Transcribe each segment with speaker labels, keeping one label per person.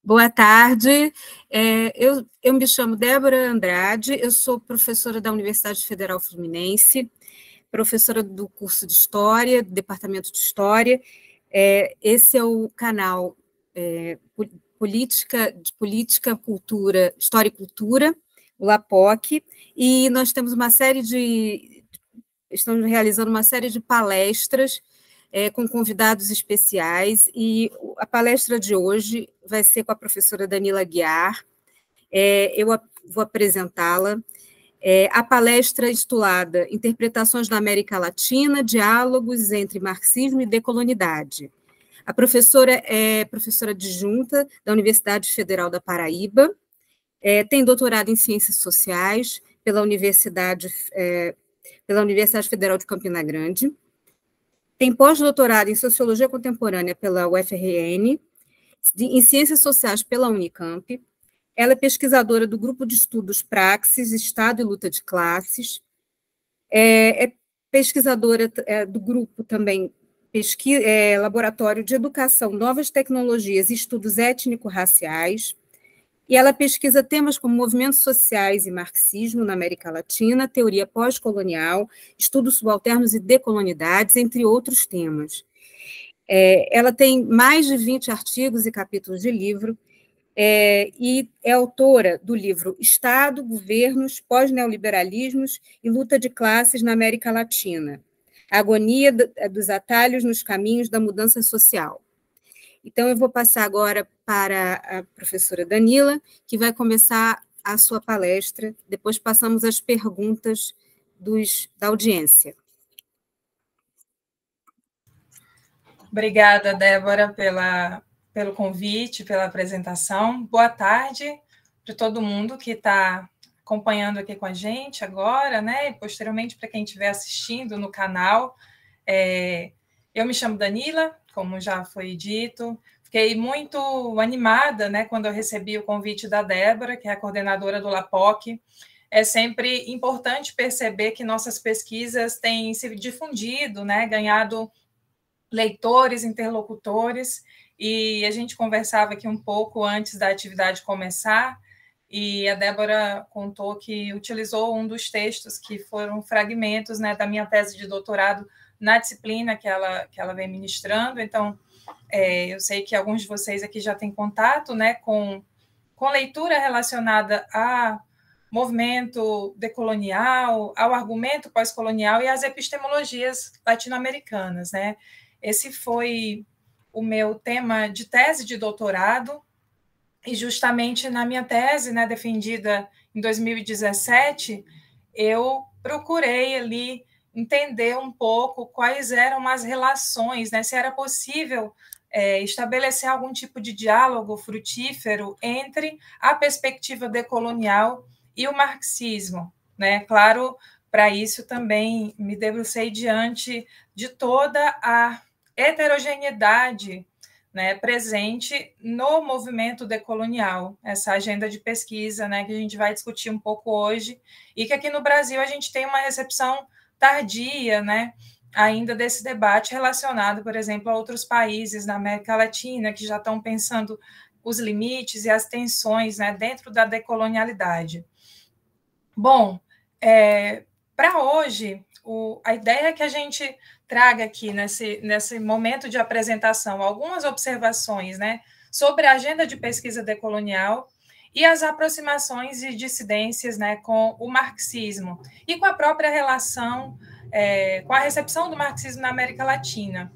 Speaker 1: Boa tarde, eu me chamo Débora Andrade, eu sou professora da Universidade Federal Fluminense, professora do curso de História, do Departamento de História. Esse é o canal Política, Cultura, História e Cultura, o LAPOC, e nós temos estamos realizando uma série de palestras com convidados especiais, e a palestra de hoje vai ser com a professora Danila Aguiar. Eu vou apresentá-la. A palestra intitulada Interpretações na América Latina, Diálogos entre Marxismo e Decolonidade. A professora é professora adjunta da Universidade Federal da Paraíba, tem doutorado em Ciências Sociais pela Universidade Federal de Campina Grande, tem pós-doutorado em Sociologia Contemporânea pela UFRN, em Ciências Sociais pela Unicamp. Ela é pesquisadora do Grupo de Estudos Praxis, Estado e Luta de Classes. É pesquisadora do grupo também, Laboratório de Educação, Novas Tecnologias e Estudos Étnico-Raciais. E ela pesquisa temas como movimentos sociais e marxismo na América Latina, teoria pós-colonial, estudos subalternos e decolonidades, entre outros temas. Ela tem mais de 20 artigos e capítulos de livro, e é autora do livro Estado, Governos, Pós-Neoliberalismos e Luta de Classes na América Latina, a agonia dos atalhos nos caminhos da mudança social. Então, eu vou passar agora para a professora Danila, que vai começar a sua palestra, depois passamos às perguntas da audiência.
Speaker 2: Obrigada, Débora, pelo convite, pela apresentação. Boa tarde para todo mundo que está acompanhando aqui com a gente agora, né? E posteriormente para quem estiver assistindo no canal. Eu me chamo Danila, como já foi dito. Fiquei muito animada, né, quando eu recebi o convite da Débora, que é a coordenadora do LAPOC. É sempre importante perceber que nossas pesquisas têm se difundido, né, ganhado leitores, interlocutores, e a gente conversava aqui um pouco antes da atividade começar, e a Débora contou que utilizou um dos textos que foram fragmentos, né, da minha tese de doutorado na disciplina que ela vem ministrando. Então, eu sei que alguns de vocês aqui já têm contato, né, com leitura relacionada a movimento decolonial, ao argumento pós-colonial e às epistemologias latino-americanas, né? Esse foi o meu tema de tese de doutorado, e justamente na minha tese, né, defendida em 2017, eu procurei ali entender um pouco quais eram as relações, né, se era possível estabelecer algum tipo de diálogo frutífero entre a perspectiva decolonial e o marxismo, né? Claro, para isso também me debrucei diante de toda a heterogeneidade, né, presente no movimento decolonial, essa agenda de pesquisa, né, que a gente vai discutir um pouco hoje, e que aqui no Brasil a gente tem uma recepção tardia, né, ainda desse debate relacionado, por exemplo, a outros países na América Latina que já estão pensando os limites e as tensões, né, dentro da decolonialidade. Bom, para hoje, a ideia é que a gente traga aqui nesse momento de apresentação algumas observações, né, sobre a agenda de pesquisa decolonial e as aproximações e dissidências, né, com o marxismo e com a própria relação com a recepção do marxismo na América Latina.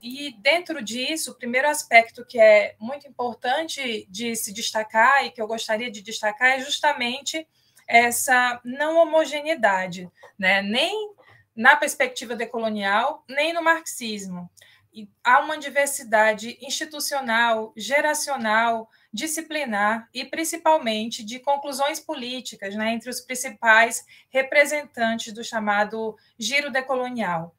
Speaker 2: E dentro disso, o primeiro aspecto que é muito importante de se destacar e que eu gostaria de destacar é justamente essa não homogeneidade, né? Nem na perspectiva decolonial, nem no marxismo. E há uma diversidade institucional, geracional, disciplinar e, principalmente, de conclusões políticas, né, entre os principais representantes do chamado giro decolonial.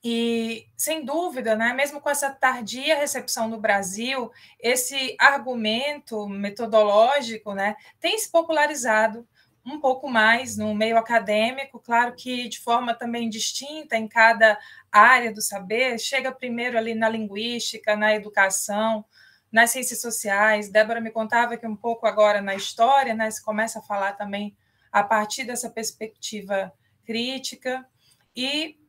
Speaker 2: E, sem dúvida, né, mesmo com essa tardia recepção no Brasil, esse argumento metodológico, né, tem se popularizado um pouco mais no meio acadêmico, claro que de forma também distinta em cada área do saber, chega primeiro ali na linguística, na educação, nas ciências sociais. Débora me contava que um pouco agora na história, né, se começa a falar também a partir dessa perspectiva crítica. E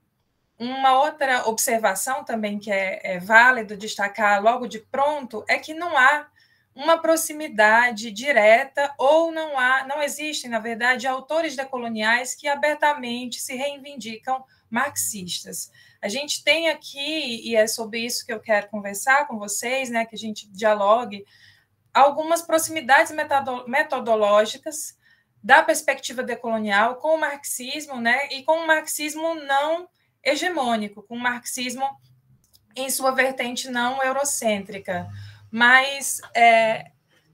Speaker 2: uma outra observação também que é válido destacar logo de pronto é que não há uma proximidade direta ou não existem, na verdade, autores decoloniais que abertamente se reivindicam marxistas. A gente tem aqui, e é sobre isso que eu quero conversar com vocês, né, que a gente dialogue, algumas proximidades metodológicas da perspectiva decolonial com o marxismo, né, e com o marxismo não hegemônico, com o marxismo em sua vertente não eurocêntrica. Mas,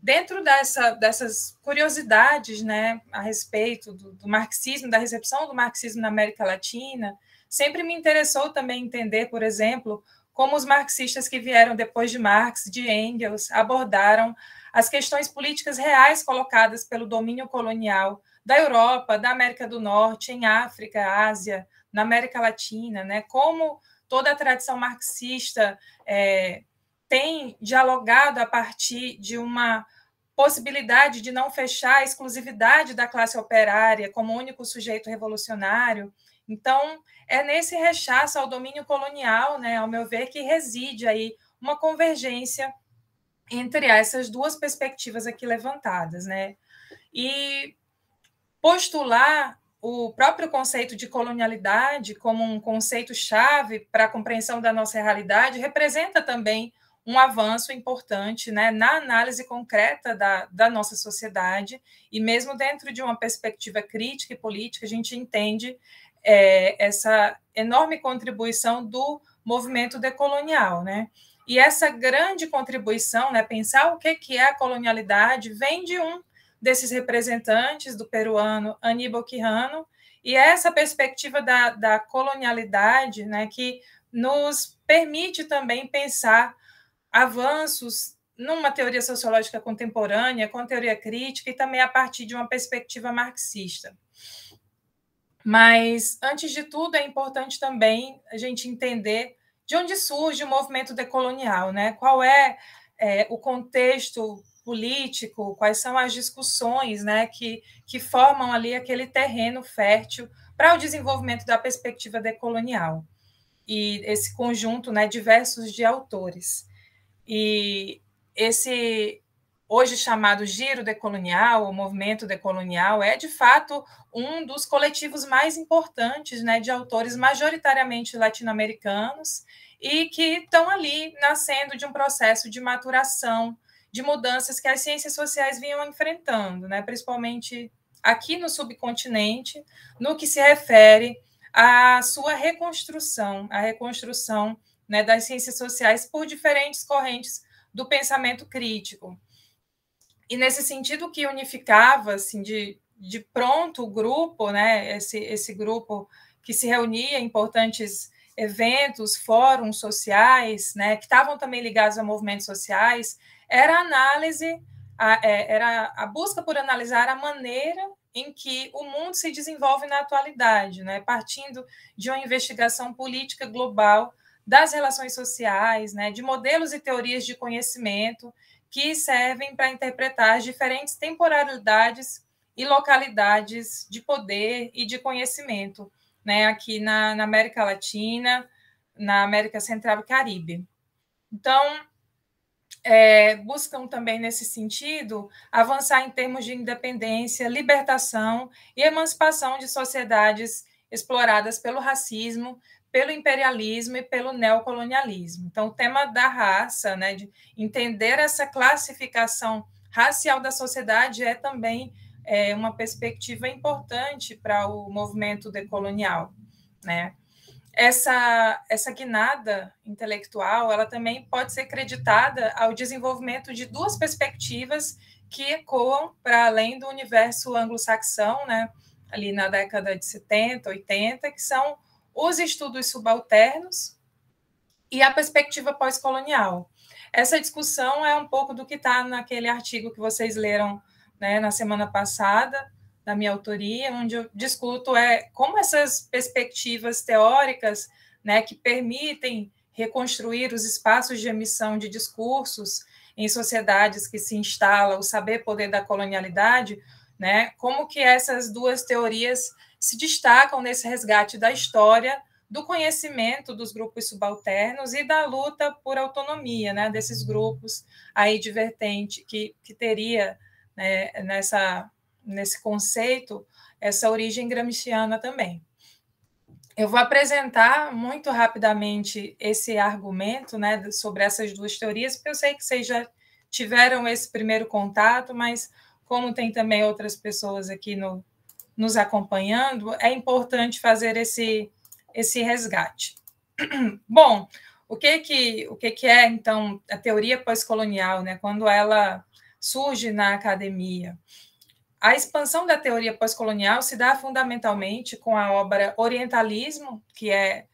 Speaker 2: dentro dessas curiosidades, né, a respeito do marxismo, da recepção do marxismo na América Latina, sempre me interessou também entender, por exemplo, como os marxistas que vieram depois de Marx, de Engels, abordaram as questões políticas reais colocadas pelo domínio colonial da Europa, da América do Norte, em África, Ásia, na América Latina, né, como toda a tradição marxista tem dialogado a partir de uma possibilidade de não fechar a exclusividade da classe operária como único sujeito revolucionário. Então, é nesse rechaço ao domínio colonial, né, ao meu ver, que reside aí uma convergência entre essas duas perspectivas aqui levantadas, né? E postular o próprio conceito de colonialidade como um conceito-chave para a compreensão da nossa realidade representa também um avanço importante, né, na análise concreta da nossa sociedade, e mesmo dentro de uma perspectiva crítica e política, a gente entende essa enorme contribuição do movimento decolonial, né? E essa grande contribuição, né, pensar o que é a colonialidade, vem de um desses representantes, do peruano Aníbal Quijano, e essa perspectiva da colonialidade, né, que nos permite também pensar avanços numa teoria sociológica contemporânea, com teoria crítica, e também a partir de uma perspectiva marxista. Mas, antes de tudo, é importante também a gente entender de onde surge o movimento decolonial, né? Qual é o contexto político, quais são as discussões, né, que formam ali aquele terreno fértil para o desenvolvimento da perspectiva decolonial. E esse conjunto, né, diversos de autores. E esse hoje chamado Giro Decolonial, o movimento decolonial, é de fato um dos coletivos mais importantes, né, de autores majoritariamente latino-americanos e que estão ali nascendo de um processo de maturação, de mudanças que as ciências sociais vinham enfrentando, né, principalmente aqui no subcontinente, no que se refere à sua reconstrução, a reconstrução, né, das ciências sociais por diferentes correntes do pensamento crítico. E nesse sentido que unificava, assim, de pronto o grupo, né, esse grupo que se reunia em importantes eventos, fóruns sociais, né, que estavam também ligados a movimentos sociais, era a análise, era a busca por analisar a maneira em que o mundo se desenvolve na atualidade, né, partindo de uma investigação política global das relações sociais, né, de modelos e teorias de conhecimento que servem para interpretar as diferentes temporalidades e localidades de poder e de conhecimento, né, aqui na América Latina, na América Central e Caribe. Então, buscam também, nesse sentido, avançar em termos de independência, libertação e emancipação de sociedades exploradas pelo racismo, pelo imperialismo e pelo neocolonialismo. Então, o tema da raça, né, de entender essa classificação racial da sociedade é também uma perspectiva importante para o movimento decolonial, né? Essa guinada intelectual, ela também pode ser creditada ao desenvolvimento de duas perspectivas que ecoam para além do universo anglo-saxão, né, ali na década de 70, 80, que são os estudos subalternos e a perspectiva pós-colonial. Essa discussão é um pouco do que está naquele artigo que vocês leram, né, na semana passada, da minha autoria, onde eu discuto como essas perspectivas teóricas, né, que permitem reconstruir os espaços de emissão de discursos em sociedades que se instala o saber-poder da colonialidade, né, como que essas duas teorias se destacam nesse resgate da história, do conhecimento dos grupos subalternos e da luta por autonomia, né, desses grupos aí de vertente que teria, né, nesse conceito essa origem gramsciana também. Eu vou apresentar muito rapidamente esse argumento, né, sobre essas duas teorias, porque eu sei que vocês já tiveram esse primeiro contato, mas como tem também outras pessoas aqui nos acompanhando, é importante fazer esse resgate. Bom, o que é, então, a teoria pós-colonial, né, quando ela surge na academia? A expansão da teoria pós-colonial se dá fundamentalmente com a obra Orientalismo, que é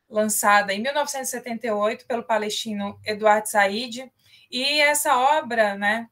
Speaker 2: lançada em 1978 pelo palestino Eduard Said, e essa obra, né,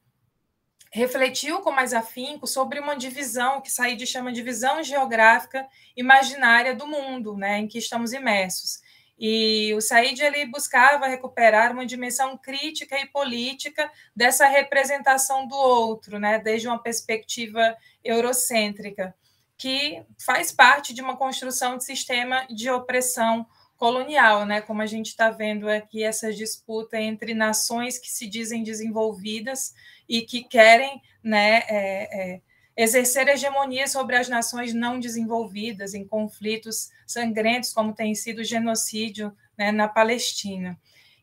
Speaker 2: refletiu com mais afinco sobre uma divisão que Said chama de divisão geográfica imaginária do mundo, né, em que estamos imersos. E o Said ele buscava recuperar uma dimensão crítica e política dessa representação do outro, né, desde uma perspectiva eurocêntrica, que faz parte de uma construção de sistema de opressão colonial, né, como a gente está vendo aqui essa disputa entre nações que se dizem desenvolvidas e que querem, né, exercer hegemonia sobre as nações não desenvolvidas em conflitos sangrentos, como tem sido o genocídio, né, na Palestina.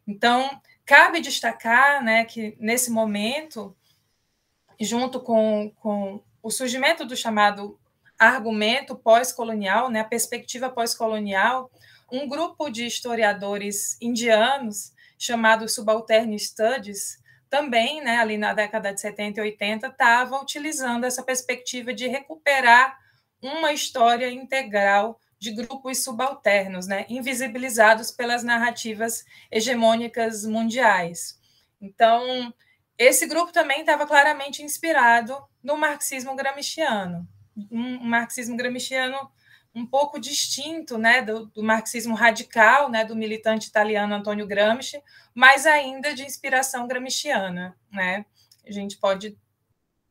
Speaker 2: Então, cabe destacar, né, que, nesse momento, junto com o surgimento do chamado argumento pós-colonial, né, a perspectiva pós-colonial, um grupo de historiadores indianos, chamado Subaltern Studies, também, né, ali na década de 70 e 80, estava utilizando essa perspectiva de recuperar uma história integral de grupos subalternos, né, invisibilizados pelas narrativas hegemônicas mundiais. Então, esse grupo também estava claramente inspirado no marxismo gramsciano, um marxismo gramsciano um pouco distinto, né, do marxismo radical, né, do militante italiano Antonio Gramsci, mas ainda de inspiração gramsciana, né? A gente pode,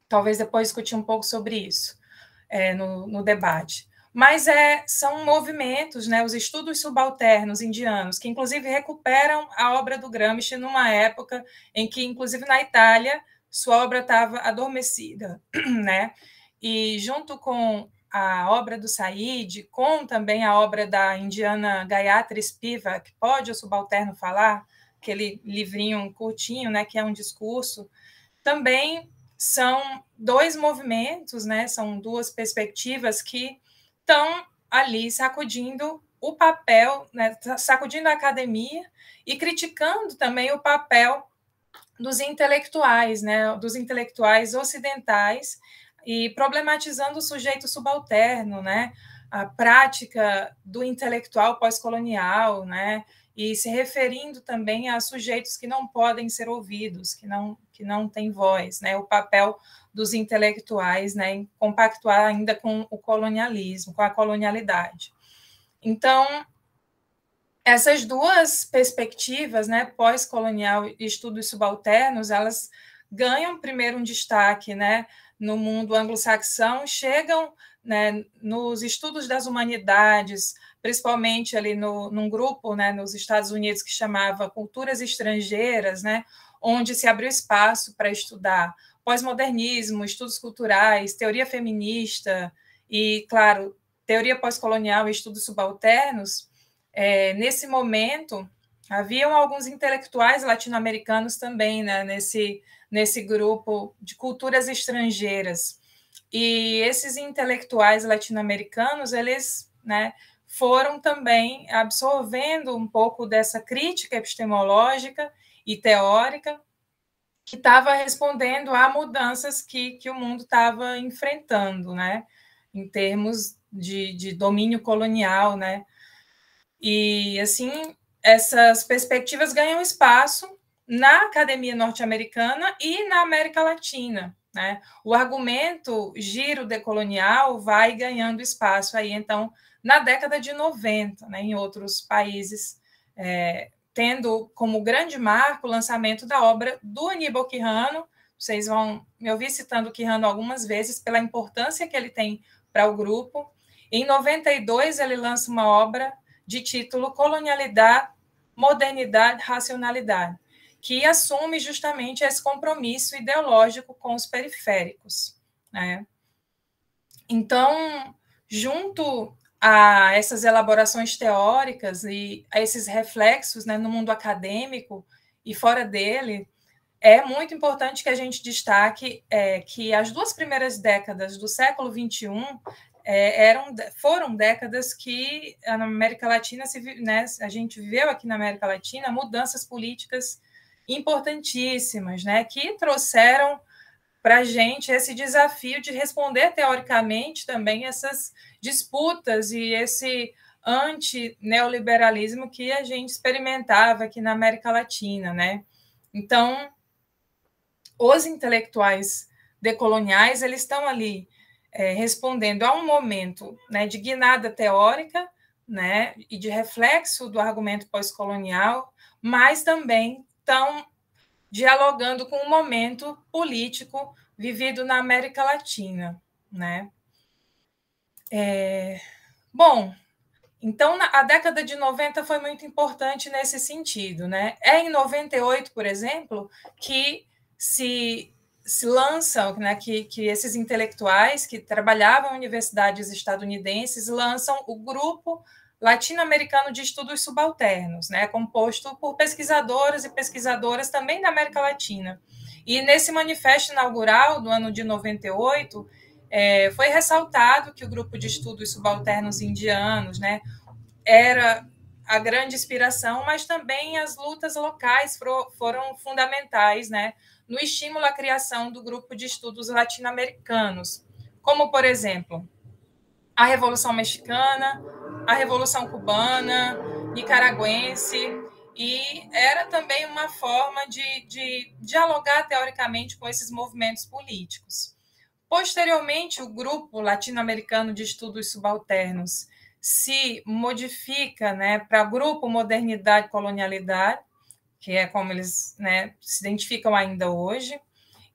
Speaker 2: talvez, depois discutir um pouco sobre isso no debate. Mas são movimentos, né, os estudos subalternos indianos, que, inclusive, recuperam a obra do Gramsci numa época em que, inclusive, na Itália, sua obra estava adormecida, né? E, junto com a obra do Said, com também a obra da indiana Gayatri Spivak, Pode o Subalterno Falar? Aquele livrinho curtinho, né, que é um discurso, também são dois movimentos, né, são duas perspectivas que estão ali sacudindo o papel, né, sacudindo a academia e criticando também o papel dos intelectuais, né, dos intelectuais ocidentais, e problematizando o sujeito subalterno, né, a prática do intelectual pós-colonial, né, e se referindo também a sujeitos que não podem ser ouvidos, que não têm voz, né, o papel dos intelectuais, né, em compactuar ainda com o colonialismo, com a colonialidade. Então, essas duas perspectivas, né, pós-colonial e estudos subalternos, elas ganham primeiro um destaque, né, no mundo anglo-saxão, chegam, né, nos estudos das humanidades, principalmente ali num grupo, né, nos Estados Unidos que chamava Culturas Estrangeiras, né, onde se abriu espaço para estudar pós-modernismo, estudos culturais, teoria feminista e, claro, teoria pós-colonial e estudos subalternos. Nesse momento, haviam alguns intelectuais latino-americanos também, né, nesse grupo de culturas estrangeiras. E esses intelectuais latino-americanos, eles, né, foram também absorvendo um pouco dessa crítica epistemológica e teórica que estava respondendo a mudanças que o mundo estava enfrentando, né, em termos de domínio colonial, né. E, assim, essas perspectivas ganham espaço na academia norte-americana e na América Latina, né? O argumento giro decolonial vai ganhando espaço aí, então, na década de 90, né, em outros países tendo como grande marco o lançamento da obra do Aníbal Quirrano. Vocês vão me ouvir citando o Quirrano algumas vezes pela importância que ele tem para o grupo. Em 92, ele lança uma obra de título Colonialidade, Modernidade, Racionalidade, que assume justamente esse compromisso ideológico com os periféricos, né? Então, junto a essas elaborações teóricas e a esses reflexos, né, no mundo acadêmico e fora dele, é muito importante que a gente destaque que as 2 primeiras décadas do século XXI foram décadas que na América Latina, né, a gente viveu aqui na América Latina mudanças políticas importantíssimas, né, que trouxeram para a gente esse desafio de responder teoricamente também essas disputas e esse anti-neoliberalismo que a gente experimentava aqui na América Latina, né? Então, os intelectuais decoloniais, eles estão ali respondendo a um momento, né, de guinada teórica, né, e de reflexo do argumento pós-colonial, mas também estão dialogando com o momento político vivido na América Latina, né? Bom, então a década de 90 foi muito importante nesse sentido, né? É em 98, por exemplo, que se lançam, né, que esses intelectuais que trabalhavam em universidades estadunidenses lançam o Grupo Latino-Americano de Estudos Subalternos, né, composto por pesquisadores e pesquisadoras também da América Latina. E nesse manifesto inaugural do ano de 98, foi ressaltado que o Grupo de Estudos Subalternos Indianos, né, era a grande inspiração, mas também as lutas locais foram fundamentais, né, no estímulo à criação do Grupo de Estudos Latino-Americanos, como, por exemplo, a Revolução Mexicana, a Revolução Cubana, nicaragüense, e era também uma forma de dialogar teoricamente com esses movimentos políticos. Posteriormente, o Grupo Latino-Americano de Estudos Subalternos se modifica, né, para Grupo Modernidade e Colonialidade, que é como eles, né, se identificam ainda hoje,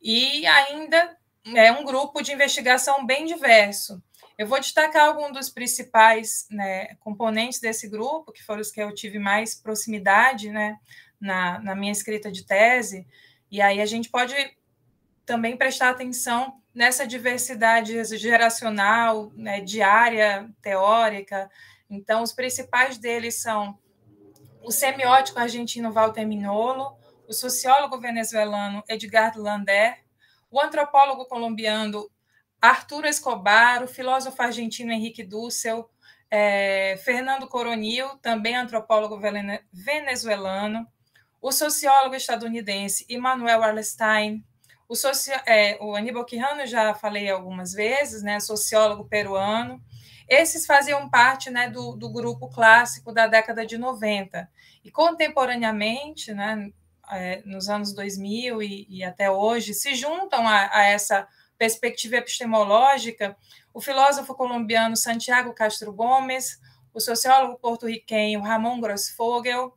Speaker 2: e ainda é um grupo de investigação bem diverso. Eu vou destacar alguns dos principais, né, componentes desse grupo, que foram os que eu tive mais proximidade, né, na minha escrita de tese, e aí a gente pode também prestar atenção nessa diversidade geracional, né, de área teórica. Então, os principais deles são o semiótico argentino Walter Mignolo, o sociólogo venezuelano Edgar Lander, o antropólogo colombiano Arturo Escobar, o filósofo argentino Henrique Dussel, Fernando Coronil, também antropólogo venezuelano, o sociólogo estadunidense Immanuel Wallerstein, o Aníbal Quirrano, já falei algumas vezes, né, sociólogo peruano. Esses faziam parte, né, do grupo clássico da década de 90. E, contemporaneamente, né, nos anos 2000 e até hoje, se juntam a essa perspectiva epistemológica o filósofo colombiano Santiago Castro Gomes, o sociólogo porto-riquenho Ramon Grossfogel,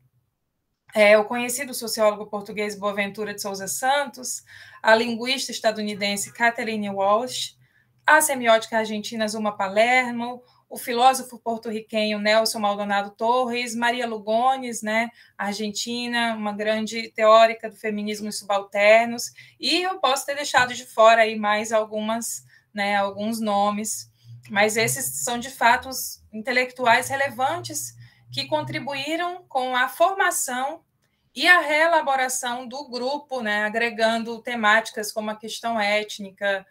Speaker 2: o conhecido sociólogo português Boaventura de Souza Santos, a linguista estadunidense Catherine Walsh, a semiótica argentina Zuma Palermo, o filósofo porto-riquenho Nelson Maldonado Torres, Maria Lugones, né, argentina, uma grande teórica do feminismo e subalternos, e eu posso ter deixado de fora aí mais alguns nomes, mas esses são de fato os intelectuais relevantes que contribuíram com a formação e a reelaboração do grupo, né, agregando temáticas como a questão étnica,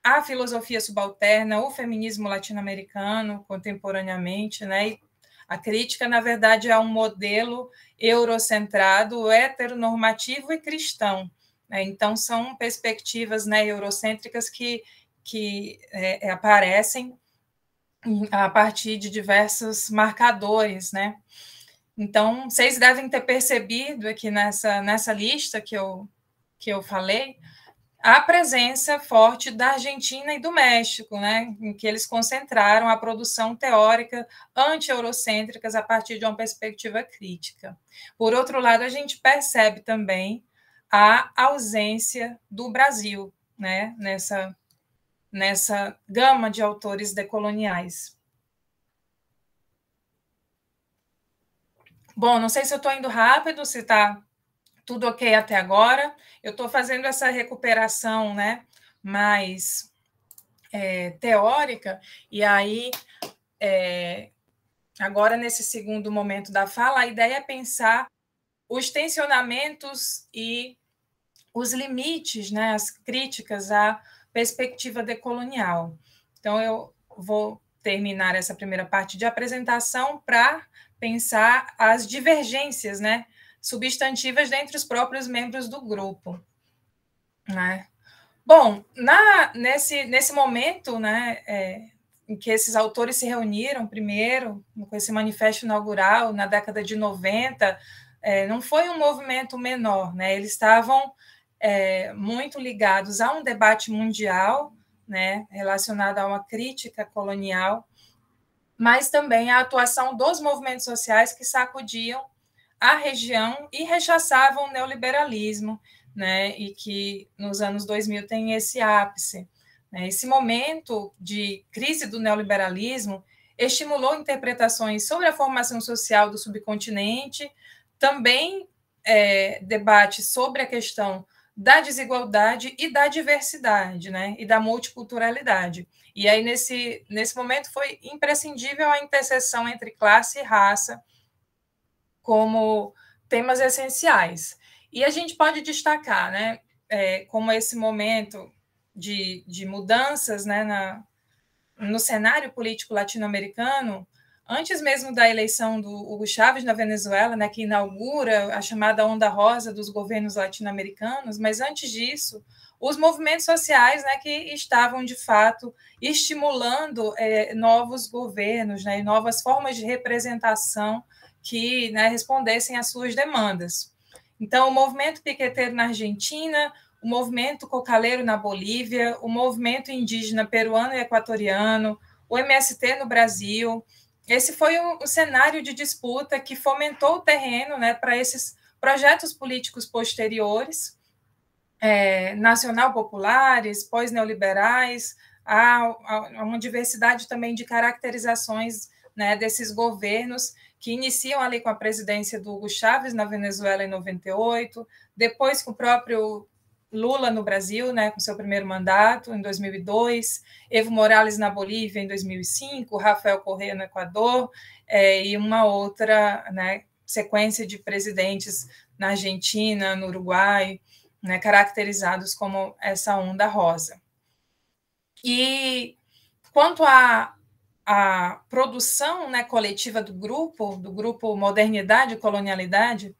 Speaker 2: a filosofia subalterna, o feminismo latino-americano contemporaneamente, né, e a crítica, na verdade, é um modelo eurocentrado, heteronormativo e cristão, né? Então, são perspectivas, né, eurocêntricas que aparecem a partir de diversos marcadores, né? Então, vocês devem ter percebido aqui nessa lista que eu falei, a presença forte da Argentina e do México, né, em que eles concentraram a produção teórica anti-eurocêntricas a partir de uma perspectiva crítica. Por outro lado, a gente percebe também a ausência do Brasil, né, nessa gama de autores decoloniais. Bom, não sei se eu estou indo rápido, se está tudo ok até agora. Eu estou fazendo essa recuperação, né, mais teórica, e aí, agora, nesse segundo momento da fala, a ideia é pensar os tensionamentos e os limites, né, as críticas à perspectiva decolonial. Então, eu vou terminar essa primeira parte de apresentação para pensar as divergências, né, substantivas dentre os próprios membros do grupo, né? Bom, nesse momento, né, em que esses autores se reuniram primeiro, com esse manifesto inaugural, na década de 90, não foi um movimento menor, né? Eles estavam muito ligados a um debate mundial, né, relacionado a uma crítica colonial, mas também a atuação dos movimentos sociais que sacudiam a região e rechaçavam o neoliberalismo, né, e que nos anos 2000 tem esse ápice. Né? Esse momento de crise do neoliberalismo estimulou interpretações sobre a formação social do subcontinente, também debates sobre a questão da desigualdade e da diversidade, né, e da multiculturalidade. E aí, nesse momento, foi imprescindível a interseção entre classe e raça como temas essenciais. E a gente pode destacar, né, como esse momento de mudanças, né, no cenário político latino-americano, antes mesmo da eleição do Hugo Chávez na Venezuela, né, que inaugura a chamada onda rosa dos governos latino-americanos, mas antes disso, os movimentos sociais, né, que estavam, de fato, estimulando novos governos, né, e novas formas de representação que, né, respondessem às suas demandas. Então, o movimento piqueteiro na Argentina, o movimento cocaleiro na Bolívia, o movimento indígena peruano e equatoriano, o MST no Brasil. Esse foi o cenário de disputa que fomentou o terreno, né, para esses projetos políticos posteriores, nacional-populares, pós-neoliberais, há uma diversidade também de caracterizações, né, desses governos que iniciam ali com a presidência do Hugo Chávez na Venezuela em 98, depois com o próprio Lula no Brasil, né, com seu primeiro mandato em 2002, Evo Morales na Bolívia em 2005, Rafael Correa no Equador, e uma outra, né, sequência de presidentes na Argentina, no Uruguai, né, caracterizados como essa onda rosa. E quanto à produção, né, coletiva do grupo Modernidade e Colonialidade,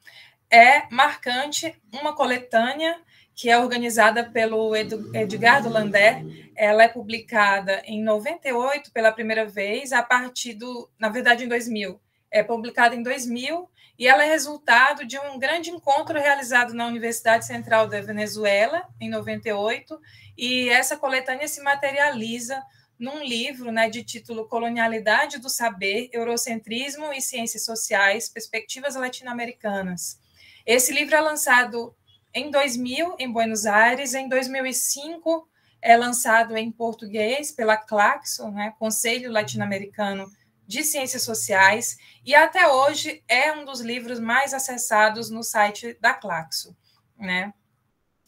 Speaker 2: é marcante uma coletânea que é organizada pelo Edgardo Lander. Ela é publicada em 98 pela primeira vez, a partir na verdade, em 2000. É publicada em 2000 e ela é resultado de um grande encontro realizado na Universidade Central da Venezuela, em 98, e essa coletânea se materializa num livro, né, de título Colonialidade do Saber, Eurocentrismo e Ciências Sociais, Perspectivas Latino-Americanas. Esse livro é lançado em 2000, em Buenos Aires. Em 2005, é lançado em português pela Claxo, né, Conselho Latino-Americano de Ciências Sociais, e até hoje é um dos livros mais acessados no site da Claxo. Né?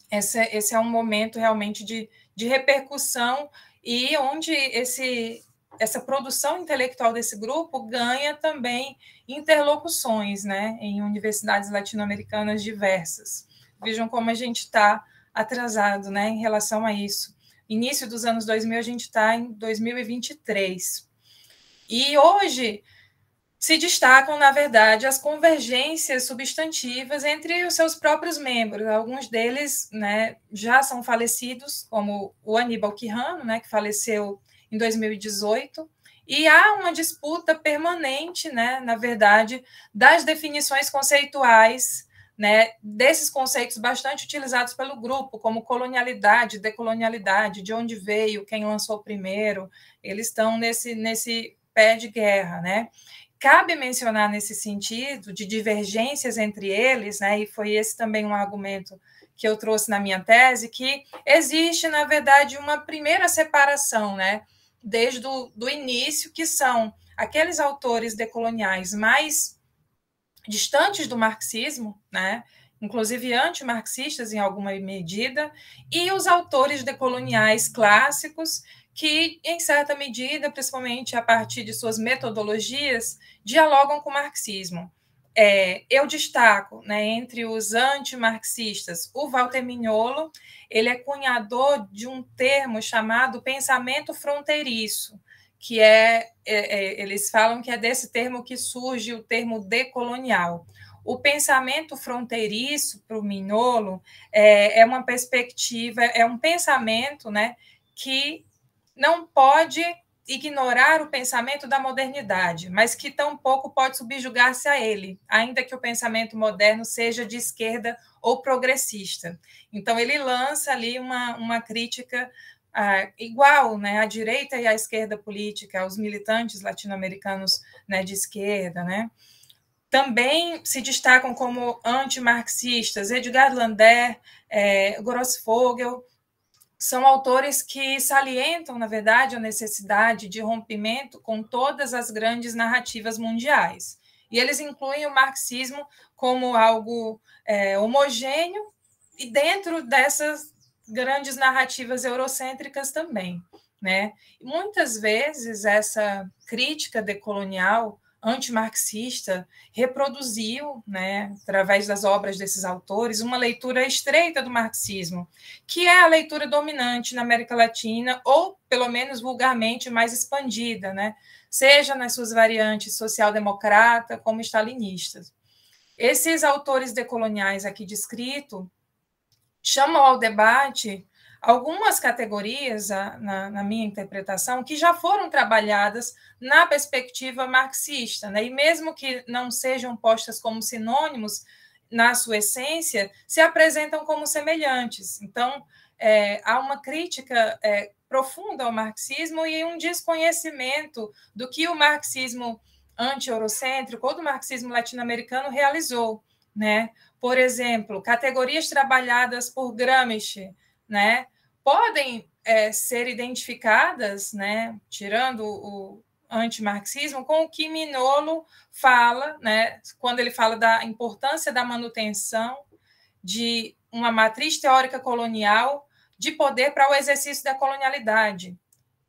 Speaker 2: Esse é um momento realmente de repercussão e onde essa produção intelectual desse grupo ganha também interlocuções, né, em universidades latino-americanas diversas. Vejam como a gente está atrasado, né, em relação a isso. Início dos anos 2000, a gente está em 2023. E hoje se destacam, na verdade, as convergências substantivas entre os seus próprios membros. Alguns deles, né, já são falecidos, como o Aníbal Quijano, né, que faleceu em 2018, e há uma disputa permanente, né, na verdade, das definições conceituais né, desses conceitos bastante utilizados pelo grupo, como colonialidade, decolonialidade, de onde veio, quem lançou primeiro, eles estão nesse pé de guerra, né? Cabe mencionar nesse sentido de divergências entre eles, né, e foi esse também um argumento que eu trouxe na minha tese, que existe, na verdade, uma primeira separação, né, desde do início, que são aqueles autores decoloniais mais distantes do marxismo, né, inclusive antimarxistas em alguma medida, e os autores decoloniais clássicos, que, em certa medida, principalmente a partir de suas metodologias, dialogam com o marxismo. Eu destaco, né, entre os antimarxistas, o Walter Mignolo. Ele é cunhador de um termo chamado pensamento fronteiriço, que eles falam que é desse termo que surge o termo decolonial. O pensamento fronteiriço, para o Mignolo, é uma perspectiva, é um pensamento, né, que não pode ignorar o pensamento da modernidade, mas que tampouco pode subjugar-se a ele, ainda que o pensamento moderno seja de esquerda ou progressista. Então, ele lança ali uma crítica igual, né, à direita e à esquerda política, aos militantes latino-americanos, né, de esquerda, né. Também se destacam como antimarxistas Edgar Lander, Grossfogel. São autores que salientam, na verdade, a necessidade de rompimento com todas as grandes narrativas mundiais. E eles incluem o marxismo como algo homogêneo e dentro dessas grandes narrativas eurocêntricas também, né? E muitas vezes essa crítica decolonial antimarxista reproduziu, né, através das obras desses autores, uma leitura estreita do marxismo, que é a leitura dominante na América Latina, ou, pelo menos, vulgarmente mais expandida, né, seja nas suas variantes social-democrata como stalinistas. Esses autores decoloniais aqui descritos chamam ao debate algumas categorias, na minha interpretação, que já foram trabalhadas na perspectiva marxista, né? E mesmo que não sejam postas como sinônimos, na sua essência, se apresentam como semelhantes. Então, há uma crítica profunda ao marxismo e um desconhecimento do que o marxismo anti-eurocêntrico ou do marxismo latino-americano realizou, né? Por exemplo, categorias trabalhadas por Gramsci, né, podem ser identificadas, né, tirando o antimarxismo, com o que Mignolo fala, né, quando ele fala da importância da manutenção de uma matriz teórica colonial de poder para o exercício da colonialidade,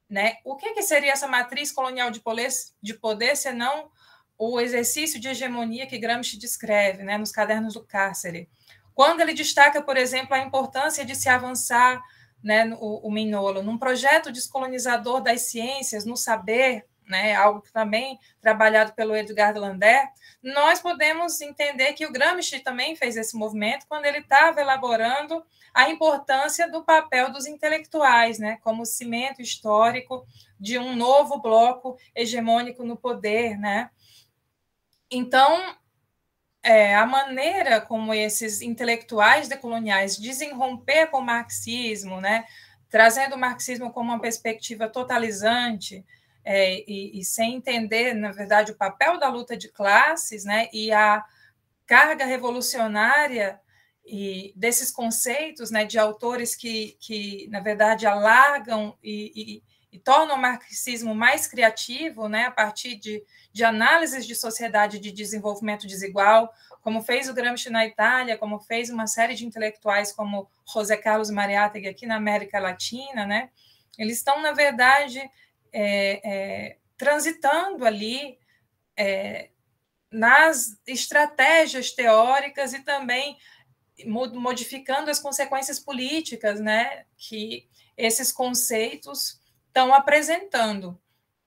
Speaker 2: né? O que seria essa matriz colonial de poder, senão o exercício de hegemonia que Gramsci descreve, né, nos Cadernos do Cárcere? Quando ele destaca, por exemplo, a importância de se avançar, né, o Mignolo, num projeto descolonizador das ciências, no saber, né, algo que também trabalhado pelo Edgar Lander, nós podemos entender que o Gramsci também fez esse movimento quando ele estava elaborando a importância do papel dos intelectuais, né, como cimento histórico de um novo bloco hegemônico no poder, né. Então, a maneira como esses intelectuais decoloniais dizem romper com o marxismo, né, trazendo o marxismo como uma perspectiva totalizante, e sem entender, na verdade, o papel da luta de classes, né, e a carga revolucionária e desses conceitos, né, de autores que na verdade, alargam e tornam o marxismo mais criativo, né, a partir de análises de sociedade de desenvolvimento desigual, como fez o Gramsci na Itália, como fez uma série de intelectuais como José Carlos Mariátegui aqui na América Latina, né? Eles estão, na verdade, transitando ali nas estratégias teóricas e também modificando as consequências políticas, né, que esses conceitos estão apresentando.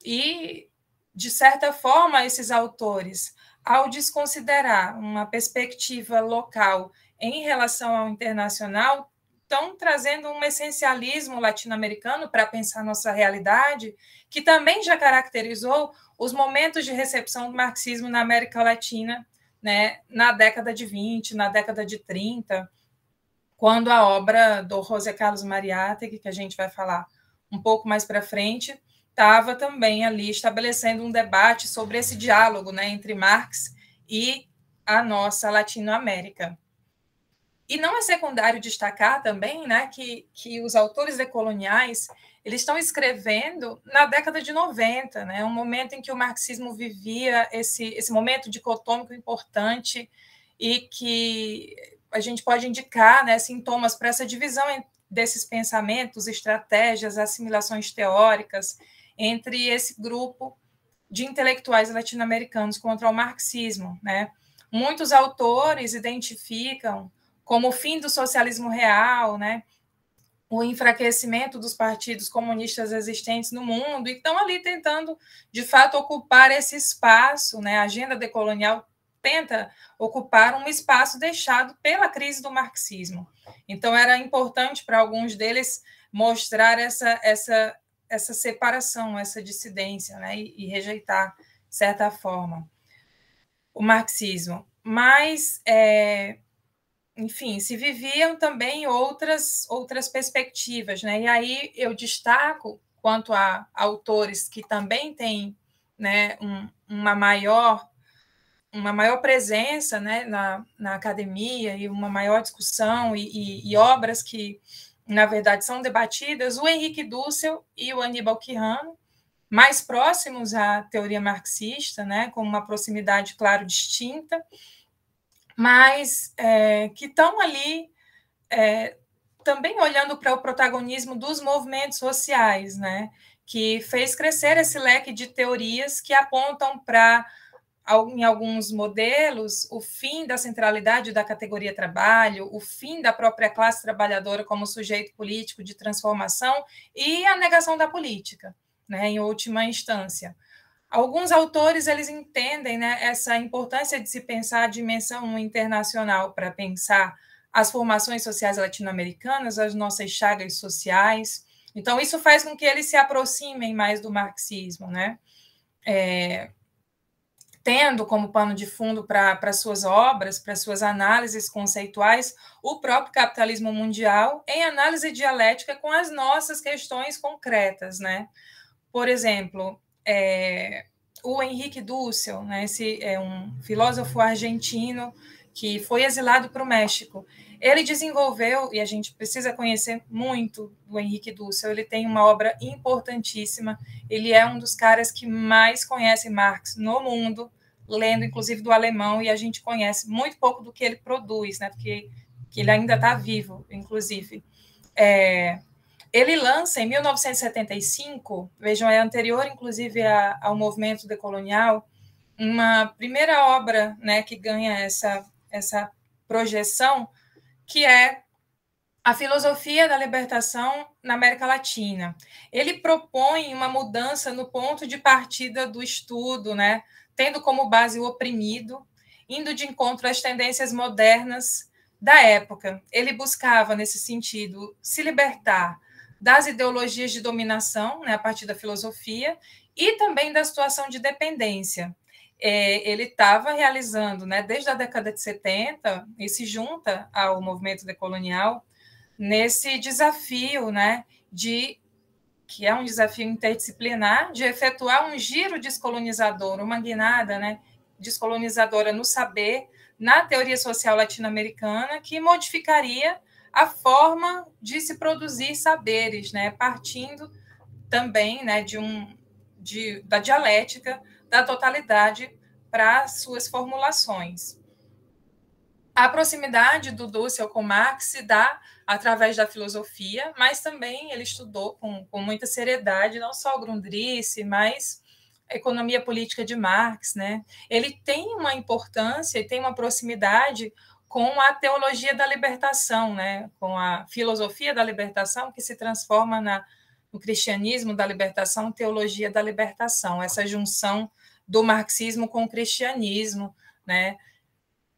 Speaker 2: E, de certa forma, esses autores, ao desconsiderar uma perspectiva local em relação ao internacional, estão trazendo um essencialismo latino-americano para pensar nossa realidade, que também já caracterizou os momentos de recepção do marxismo na América Latina né, na década de 20, na década de 30, quando a obra do José Carlos Mariátegui, que a gente vai falar um pouco mais para frente, estava também ali estabelecendo um debate sobre esse diálogo, né, entre Marx e a nossa Latinoamérica. E não é secundário destacar também, né, que os autores decoloniais eles estão escrevendo na década de 90, né, um momento em que o marxismo vivia esse momento dicotômico importante e que a gente pode indicar, né, sintomas para essa divisão desses pensamentos, estratégias, assimilações teóricas entre esse grupo de intelectuais latino-americanos contra o marxismo, né? Muitos autores identificam como o fim do socialismo real, né, o enfraquecimento dos partidos comunistas existentes no mundo, e estão ali tentando, de fato, ocupar esse espaço, né? A agenda decolonial tenta ocupar um espaço deixado pela crise do marxismo. Então, era importante para alguns deles mostrar essa separação, essa dissidência, né? E rejeitar, de certa forma, o marxismo. Mas enfim, se viviam também outras perspectivas, né? E aí eu destaco, quanto a autores que também têm, né, uma maior presença, né, na academia e uma maior discussão e obras que, na verdade, são debatidas, o Henrique Dussel e o Aníbal Quijano, mais próximos à teoria marxista, né, com uma proximidade, claro, distinta, mas que estão ali também olhando para o protagonismo dos movimentos sociais, né, que fez crescer esse leque de teorias que apontam para, em alguns modelos, o fim da centralidade da categoria trabalho, o fim da própria classe trabalhadora como sujeito político de transformação e a negação da política, né, em última instância. Alguns autores eles entendem, né, essa importância de se pensar a dimensão internacional para pensar as formações sociais latino-americanas, as nossas chagas sociais. Então, isso faz com que eles se aproximem mais do marxismo, né? Tendo como pano de fundo para suas obras, para suas análises conceituais, o próprio capitalismo mundial em análise dialética com as nossas questões concretas, né? Por exemplo, o Henrique Dussel, né, esse é um filósofo argentino que foi exilado para o México. Ele desenvolveu, e a gente precisa conhecer muito do Henrique Dussel, ele tem uma obra importantíssima, ele é um dos caras que mais conhece Marx no mundo, lendo inclusive do alemão, e a gente conhece muito pouco do que ele produz, né, porque ele ainda está vivo, inclusive. Ele lança, em 1975, vejam, é anterior, inclusive, ao movimento decolonial, uma primeira obra, né, que ganha essa projeção, que é a filosofia da libertação na América Latina. Ele propõe uma mudança no ponto de partida do estudo, né, tendo como base o oprimido, indo de encontro às tendências modernas da época. Ele buscava, nesse sentido, se libertar das ideologias de dominação, né, a partir da filosofia, e também da situação de dependência. Ele estava realizando, né, desde a década de 70, e se junta ao movimento decolonial, nesse desafio, né, que é um desafio interdisciplinar, de efetuar um giro descolonizador, uma guinada, né, descolonizadora no saber, na teoria social latino-americana, que modificaria a forma de se produzir saberes, né, partindo também, né, da dialética da totalidade para suas formulações. A proximidade do Dussel com Marx se dá através da filosofia, mas também ele estudou com muita seriedade, não só o Grundrisse, mas a economia política de Marx, né? Ele tem uma importância e tem uma proximidade com a teologia da libertação, né? Com a filosofia da libertação, que se transforma no cristianismo da libertação, teologia da libertação, essa junção do marxismo com o cristianismo, né?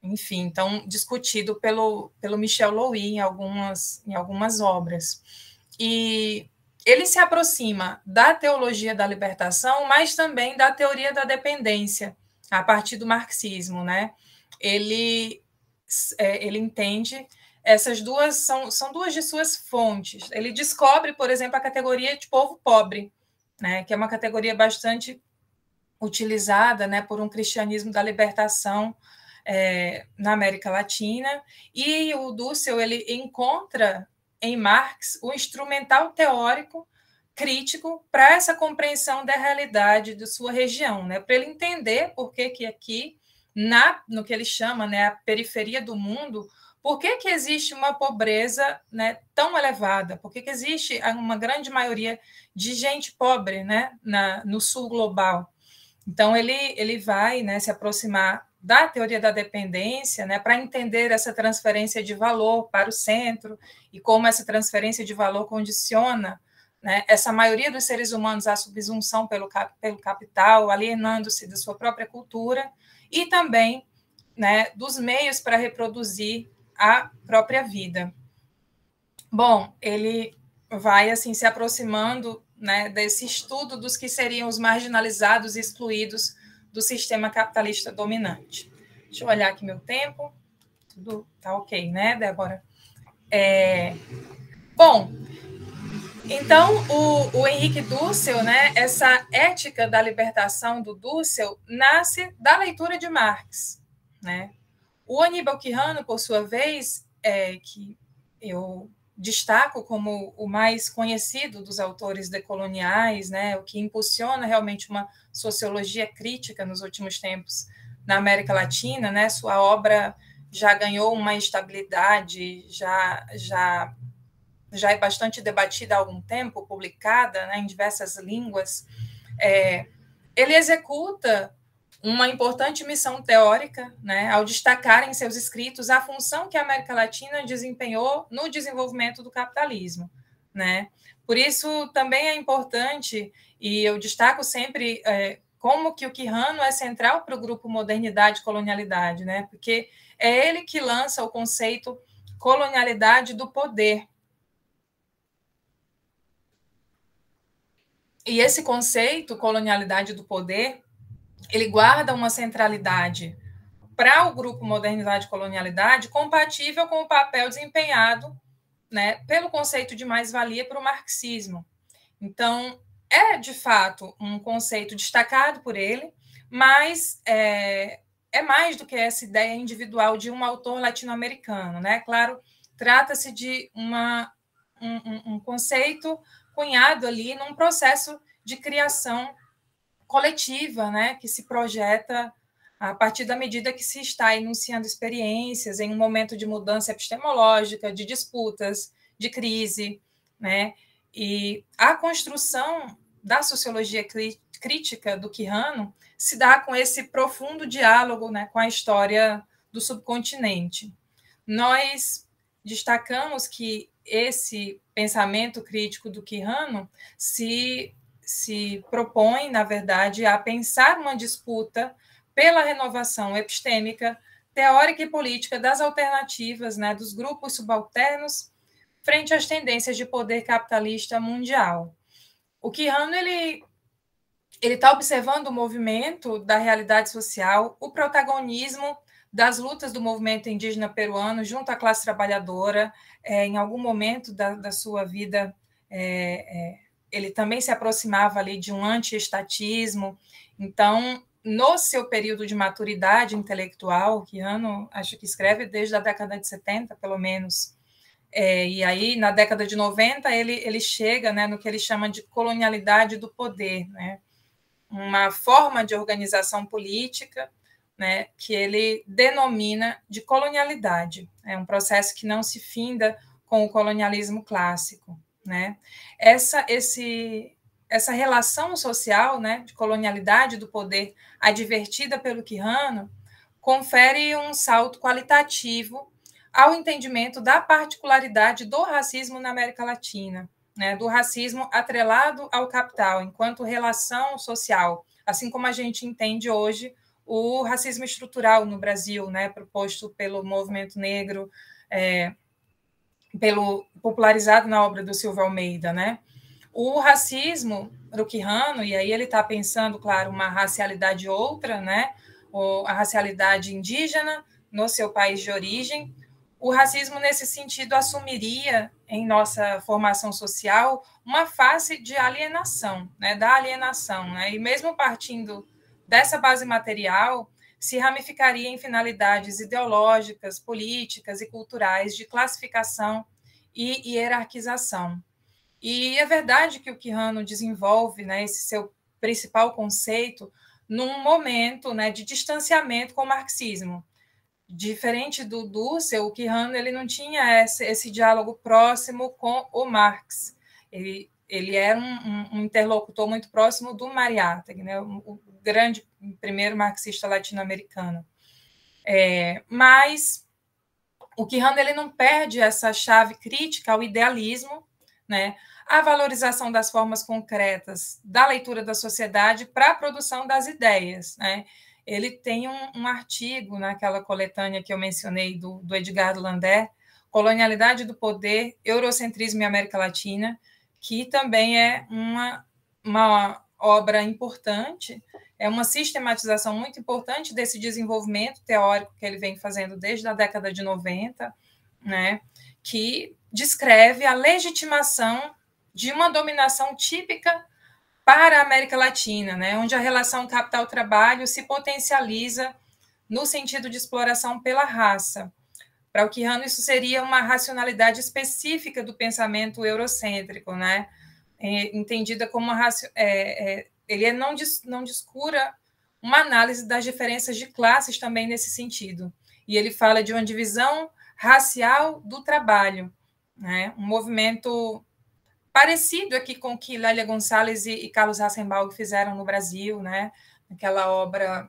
Speaker 2: Enfim, então, discutido pelo Michel Louis em algumas obras. E ele se aproxima da teologia da libertação, mas também da teoria da dependência, a partir do marxismo, né? ele entende essas duas, são duas de suas fontes. Ele descobre, por exemplo, a categoria de povo pobre, né, que é uma categoria bastante utilizada, né, por um cristianismo da libertação na América Latina, e o Dussel ele encontra em Marx o instrumental teórico crítico para essa compreensão da realidade de sua região, né, para ele entender por que aqui, no que ele chama, né, a periferia do mundo, por que existe uma pobreza, né, tão elevada, por que existe uma grande maioria de gente pobre, né, no sul global. Então, ele vai, né, se aproximar da teoria da dependência, né, para entender essa transferência de valor para o centro e como essa transferência de valor condiciona, né, essa maioria dos seres humanos à subsunção pelo capital, alienando-se da sua própria cultura e também, né, dos meios para reproduzir a própria vida. Bom, ele vai assim se aproximando, né, desse estudo dos que seriam os marginalizados e excluídos do sistema capitalista dominante. Deixa eu olhar aqui meu tempo. Tudo tá ok, né, Débora? Bom, então o Henrique Dussel, né, essa ética da libertação do Dussel nasce da leitura de Marx, né? O Aníbal Quijano, por sua vez, que eu destaco como o mais conhecido dos autores decoloniais, né, o que impulsiona realmente uma sociologia crítica nos últimos tempos na América Latina, né, sua obra já ganhou uma estabilidade, já é bastante debatida há algum tempo, publicada, né, em diversas línguas. Ele executa uma importante missão teórica, né, ao destacar em seus escritos a função que a América Latina desempenhou no desenvolvimento do capitalismo, né? Por isso, também é importante, e eu destaco sempre como que o Quijano é central para o grupo Modernidade e Colonialidade, né? Porque é ele que lança o conceito colonialidade do poder. E esse conceito, colonialidade do poder, ele guarda uma centralidade para o grupo Modernidade e Colonialidade compatível com o papel desempenhado, né, pelo conceito de mais-valia para o marxismo. Então, é, de fato, um conceito destacado por ele, mas é mais do que essa ideia individual de um autor latino-americano, né? Claro, trata-se de um conceito cunhado ali num processo de criação coletiva, né, que se projeta a partir da medida que se está enunciando experiências em um momento de mudança epistemológica, de disputas, de crise, né? E a construção da sociologia crítica do Quijano se dá com esse profundo diálogo, né, com a história do subcontinente. Nós destacamos que esse pensamento crítico do Quijano se propõe, na verdade, a pensar uma disputa pela renovação epistêmica, teórica e política das alternativas, né, dos grupos subalternos frente às tendências de poder capitalista mundial. O Quijano ele está observando o movimento da realidade social, o protagonismo das lutas do movimento indígena peruano junto à classe trabalhadora, em algum momento da sua vida, ele também se aproximava ali de um anti-estatismo. Então, no seu período de maturidade intelectual, Quijano acho que escreve desde a década de 70, pelo menos, e aí, na década de 90, ele chega, né, no que ele chama de colonialidade do poder, né, uma forma de organização política, né, que ele denomina de colonialidade. É um processo que não se finda com o colonialismo clássico, né? Essa relação social, né, de colonialidade do poder advertida pelo Quijano confere um salto qualitativo ao entendimento da particularidade do racismo na América Latina, né, do racismo atrelado ao capital, enquanto relação social, assim como a gente entende hoje o racismo estrutural no Brasil, né, proposto pelo movimento negro, popularizado na obra do Silva Almeida, né? O racismo do Quijano, e aí ele está pensando, claro, uma racialidade outra, né? a racialidade indígena no seu país de origem, o racismo, nesse sentido, assumiria, em nossa formação social, uma face de alienação, né, da alienação, né, e mesmo partindo dessa base material, se ramificaria em finalidades ideológicas, políticas e culturais de classificação e hierarquização. E é verdade que o Quijano desenvolve, né, esse seu principal conceito num momento, né, de distanciamento com o marxismo. Diferente do Dussel, o Quijano ele não tinha esse diálogo próximo com o Marx. Ele era um interlocutor muito próximo do Mariátegui, né, o grande primeiro marxista latino-americano. Mas o Quijano ele não perde essa chave crítica ao idealismo, né, a valorização das formas concretas da leitura da sociedade para a produção das ideias, né? Ele tem um artigo naquela coletânea que eu mencionei do Edgardo Landé, Colonialidade do Poder, Eurocentrismo e América Latina, que também é uma obra importante, é uma sistematização muito importante desse desenvolvimento teórico que ele vem fazendo desde a década de 90, né, que descreve a legitimação de uma dominação típica para a América Latina, né, onde a relação capital-trabalho se potencializa no sentido de exploração pela raça. Para o Quijano, isso seria uma racionalidade específica do pensamento eurocêntrico, né, entendida como ele não descura uma análise das diferenças de classes também nesse sentido. E ele fala de uma divisão racial do trabalho, né, um movimento parecido aqui com o que Lélia Gonçalves e Carlos Rassenbalg fizeram no Brasil, né? Aquela obra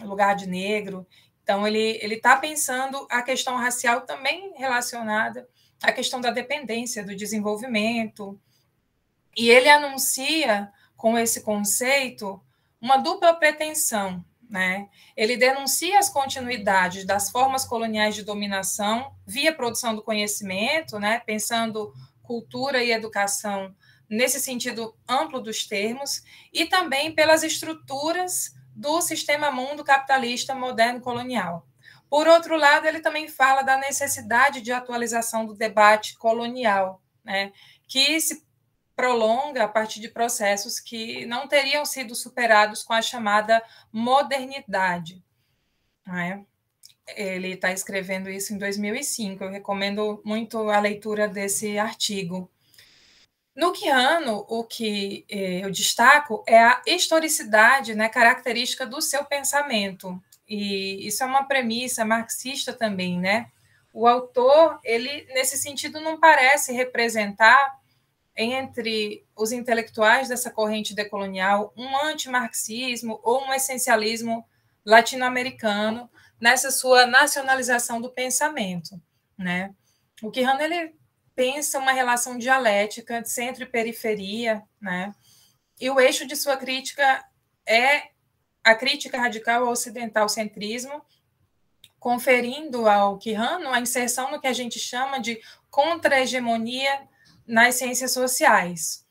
Speaker 2: Lugar de Negro. Então, ele está pensando a questão racial também relacionada à questão da dependência, do desenvolvimento. E ele anuncia, com esse conceito, uma dupla pretensão, né? Ele denuncia as continuidades das formas coloniais de dominação via produção do conhecimento, né? Pensando cultura e educação nesse sentido amplo dos termos, e também pelas estruturas do sistema mundo capitalista moderno colonial. Por outro lado, ele também fala da necessidade de atualização do debate colonial, né, que se prolonga a partir de processos que não teriam sido superados com a chamada modernidade, né? Ele está escrevendo isso em 2005. Eu recomendo muito a leitura desse artigo. No Quijano, o que eu destaco é a historicidade, né, característica do seu pensamento. E isso é uma premissa marxista também, né? O autor, ele, nesse sentido, não parece representar, entre os intelectuais dessa corrente decolonial, um antimarxismo ou um essencialismo latino-americano, nessa sua nacionalização do pensamento, né? O Quijano ele pensa uma relação dialética de centro e periferia, né? E o eixo de sua crítica é a crítica radical ao ocidental-centrismo, conferindo ao Quijano a inserção no que a gente chama de contra-hegemonia nas ciências sociais,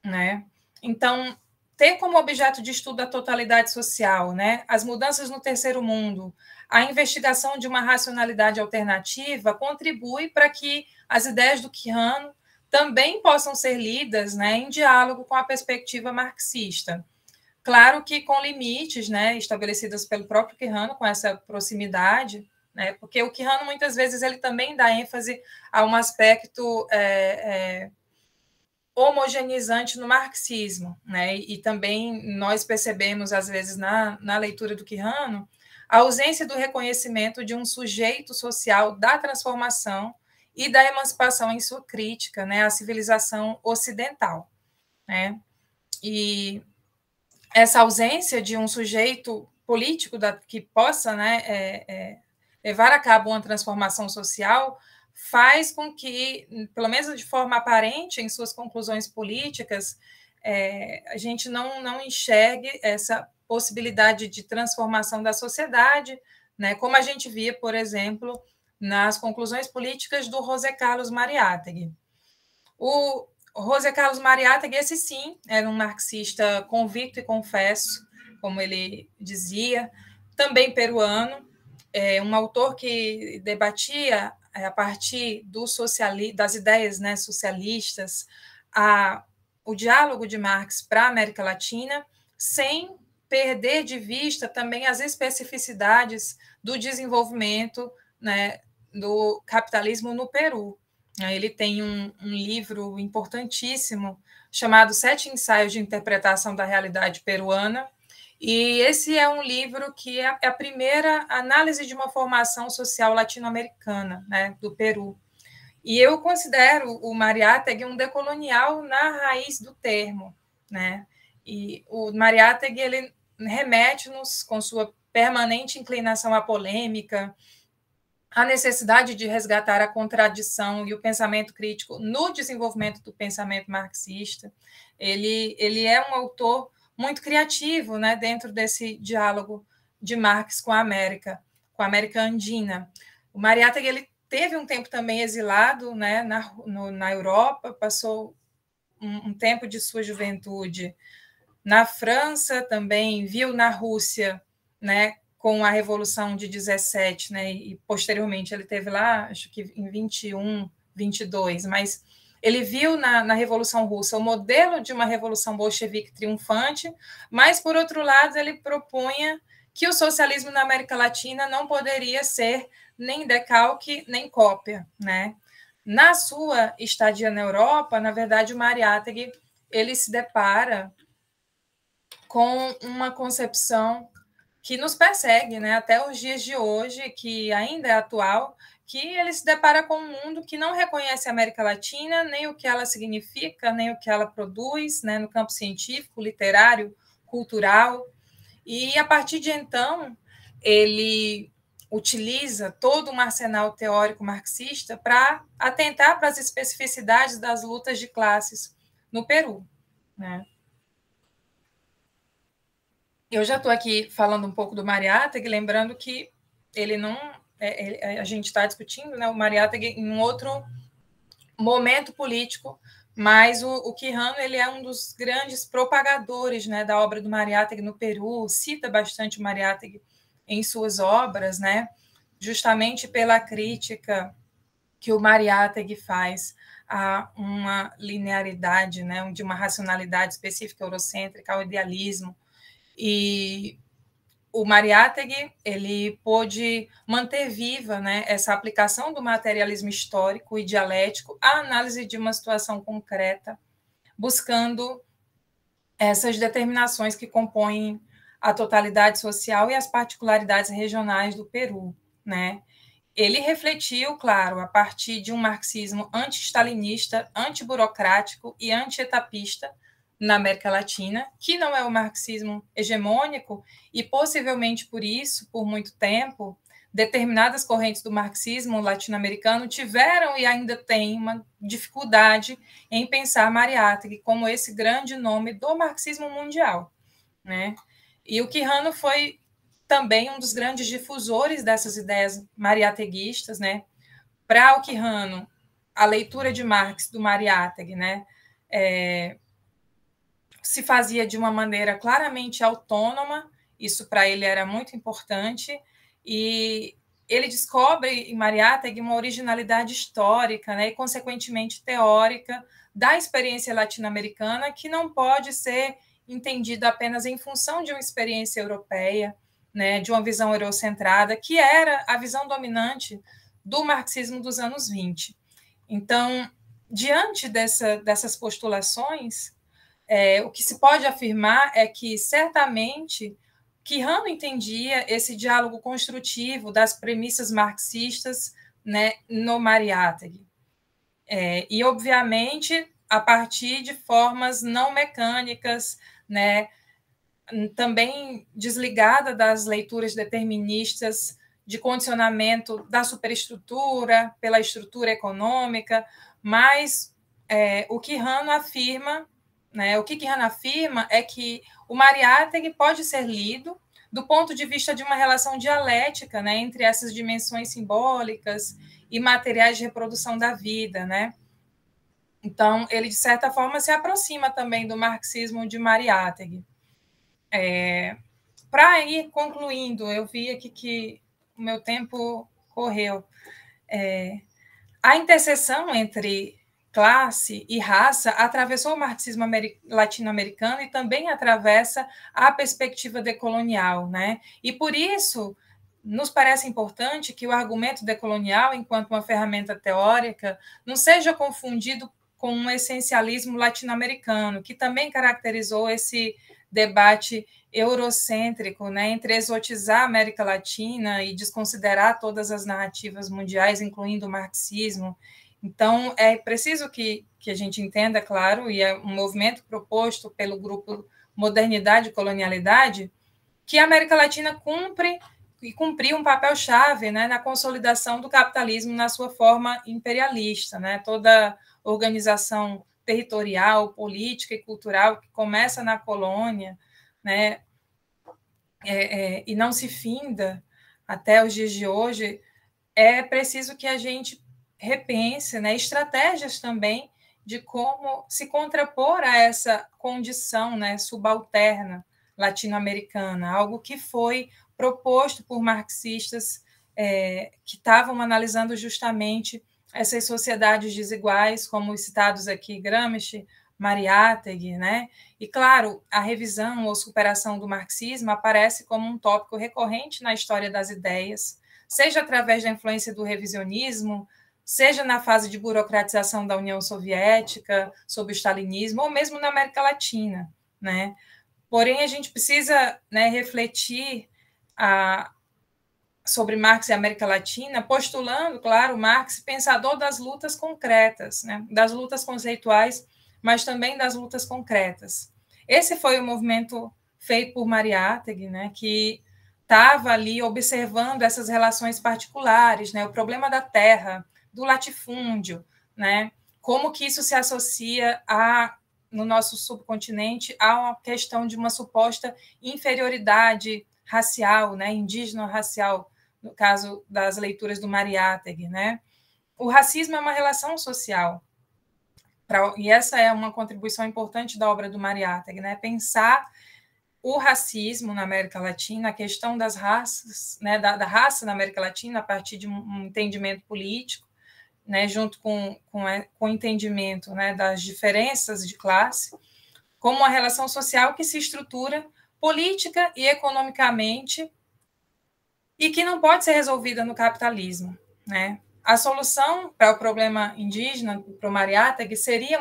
Speaker 2: né? Então, ter como objeto de estudo a totalidade social, né, as mudanças no terceiro mundo, a investigação de uma racionalidade alternativa contribui para que as ideias do Quijano também possam ser lidas, né, em diálogo com a perspectiva marxista. Claro que com limites, né, estabelecidos pelo próprio Quijano, com essa proximidade, né, porque o Quijano, muitas vezes, ele também dá ênfase a um aspecto homogeneizante no marxismo, né? E também nós percebemos, às vezes, na leitura do Quijano, a ausência do reconhecimento de um sujeito social da transformação e da emancipação em sua crítica, né, à civilização ocidental, né? E essa ausência de um sujeito político que possa, né, levar a cabo uma transformação social faz com que, pelo menos de forma aparente, em suas conclusões políticas, a gente não enxergue essa possibilidade de transformação da sociedade, né, como a gente via, por exemplo, nas conclusões políticas do José Carlos Mariátegui. O José Carlos Mariátegui, esse sim, era um marxista convicto e confesso, como ele dizia, também peruano, um autor que debatia a partir das ideias, né, socialistas, o diálogo de Marx para a América Latina, sem perder de vista também as especificidades do desenvolvimento, né, do capitalismo no Peru. Ele tem um livro importantíssimo chamado 7 Ensaios de Interpretação da Realidade Peruana, e esse é um livro que é a primeira análise de uma formação social latino-americana, né, do Peru. E eu considero o Mariátegui um decolonial na raiz do termo, né? E o Mariátegui, ele remete-nos, com sua permanente inclinação à polêmica, à necessidade de resgatar a contradição e o pensamento crítico no desenvolvimento do pensamento marxista. Ele é um autor muito criativo, né, dentro desse diálogo de Marx com a América Andina. O Mariátegui, ele teve um tempo também exilado, né, na Europa, passou um tempo de sua juventude na França, também viu na Rússia, né, com a Revolução de 17, né, e posteriormente ele teve lá, acho que em 21, 22, mas ele viu na Revolução Russa o modelo de uma revolução bolchevique triunfante, mas, por outro lado, ele propunha que o socialismo na América Latina não poderia ser nem decalque, nem cópia, né? Na sua estadia na Europa, na verdade, o Mariátegui, ele se depara com uma concepção que nos persegue, né, até os dias de hoje, que ainda é atual, que ele se depara com um mundo que não reconhece a América Latina, nem o que ela significa, nem o que ela produz, né, no campo científico, literário, cultural. E, a partir de então, ele utiliza todo um arsenal teórico marxista para atentar para as especificidades das lutas de classes no Peru, né? Eu já estou aqui falando um pouco do Mariátegui, lembrando que ele não... a gente está discutindo, né, o Mariátegui em um outro momento político, mas o Quijano, ele é um dos grandes propagadores, né, da obra do Mariátegui no Peru, cita bastante o Mariátegui em suas obras, né, justamente pela crítica que o Mariátegui faz a uma linearidade, né, de uma racionalidade específica eurocêntrica, ao idealismo. E o Mariátegui, ele pôde manter viva, né, essa aplicação do materialismo histórico e dialético à análise de uma situação concreta, buscando essas determinações que compõem a totalidade social e as particularidades regionais do Peru, né? Ele refletiu, claro, a partir de um marxismo anti-stalinista, antiburocrático e anti-etapista na América Latina, que não é o marxismo hegemônico, e possivelmente por isso, por muito tempo, determinadas correntes do marxismo latino-americano tiveram e ainda têm uma dificuldade em pensar Mariátegui como esse grande nome do marxismo mundial, né? E o Quijano foi também um dos grandes difusores dessas ideias mariáteguistas, né? Para o Quijano, a leitura de Marx do Mariátegui, né, se fazia de uma maneira claramente autônoma, isso para ele era muito importante, e ele descobre em Mariátegui uma originalidade histórica, né, e, consequentemente, teórica da experiência latino-americana, que não pode ser entendida apenas em função de uma experiência europeia, né, de uma visão eurocentrada, que era a visão dominante do marxismo dos anos 20. Então, diante dessas postulações, o que se pode afirmar é que, certamente, Quijano entendia esse diálogo construtivo das premissas marxistas, né, no Mariátegui. E, obviamente, a partir de formas não mecânicas, né, também desligada das leituras deterministas de condicionamento da superestrutura pela estrutura econômica, mas o Quijano afirma, né, o que Quijano afirma é que o Mariátegui pode ser lido do ponto de vista de uma relação dialética, né, entre essas dimensões simbólicas e materiais de reprodução da vida, né? Então, ele, de certa forma, se aproxima também do marxismo de Mariátegui. para ir concluindo, eu vi aqui que o meu tempo correu. A interseção entre classe e raça atravessou o marxismo latino-americano e também atravessa a perspectiva decolonial, né? E por isso nos parece importante que o argumento decolonial, enquanto uma ferramenta teórica, não seja confundido com um essencialismo latino-americano, que também caracterizou esse debate eurocêntrico, né, entre exotizar a América Latina e desconsiderar todas as narrativas mundiais, incluindo o marxismo. Então, é preciso que a gente entenda, claro, e é um movimento proposto pelo grupo Modernidade e Colonialidade, que a América Latina cumpriu um papel-chave, né, na consolidação do capitalismo na sua forma imperialista, né, toda organização territorial, política e cultural que começa na colônia, né, e não se finda até os dias de hoje, é preciso que a gente repense, né, estratégias também de como se contrapor a essa condição, né, subalterna latino-americana, algo que foi proposto por marxistas que estavam analisando justamente essas sociedades desiguais, como os citados aqui, Gramsci, Mariátegui, né? E, claro, a revisão ou superação do marxismo aparece como um tópico recorrente na história das ideias, seja através da influência do revisionismo, seja na fase de burocratização da União Soviética, sob o stalinismo, ou mesmo na América Latina, né? Porém, a gente precisa, né, refletir sobre Marx e América Latina, postulando, claro, Marx pensador das lutas concretas, né, das lutas conceituais, mas também das lutas concretas. Esse foi o movimento feito por Mariátegui, né, que estava ali observando essas relações particulares, né, o problema da terra, do latifúndio, né, como que isso se associa no nosso subcontinente a uma questão de uma suposta inferioridade racial, né, indígena racial, no caso das leituras do Mariátegui, né? O racismo é uma relação social, e essa é uma contribuição importante da obra do Mariátegui, né? Pensar o racismo na América Latina, a questão das raças, né, da raça na América Latina, a partir de um entendimento político, né, junto com o entendimento, né, das diferenças de classe, como uma relação social que se estrutura política e economicamente e que não pode ser resolvida no capitalismo, né? A solução para o problema indígena, para o Mariátegui, seria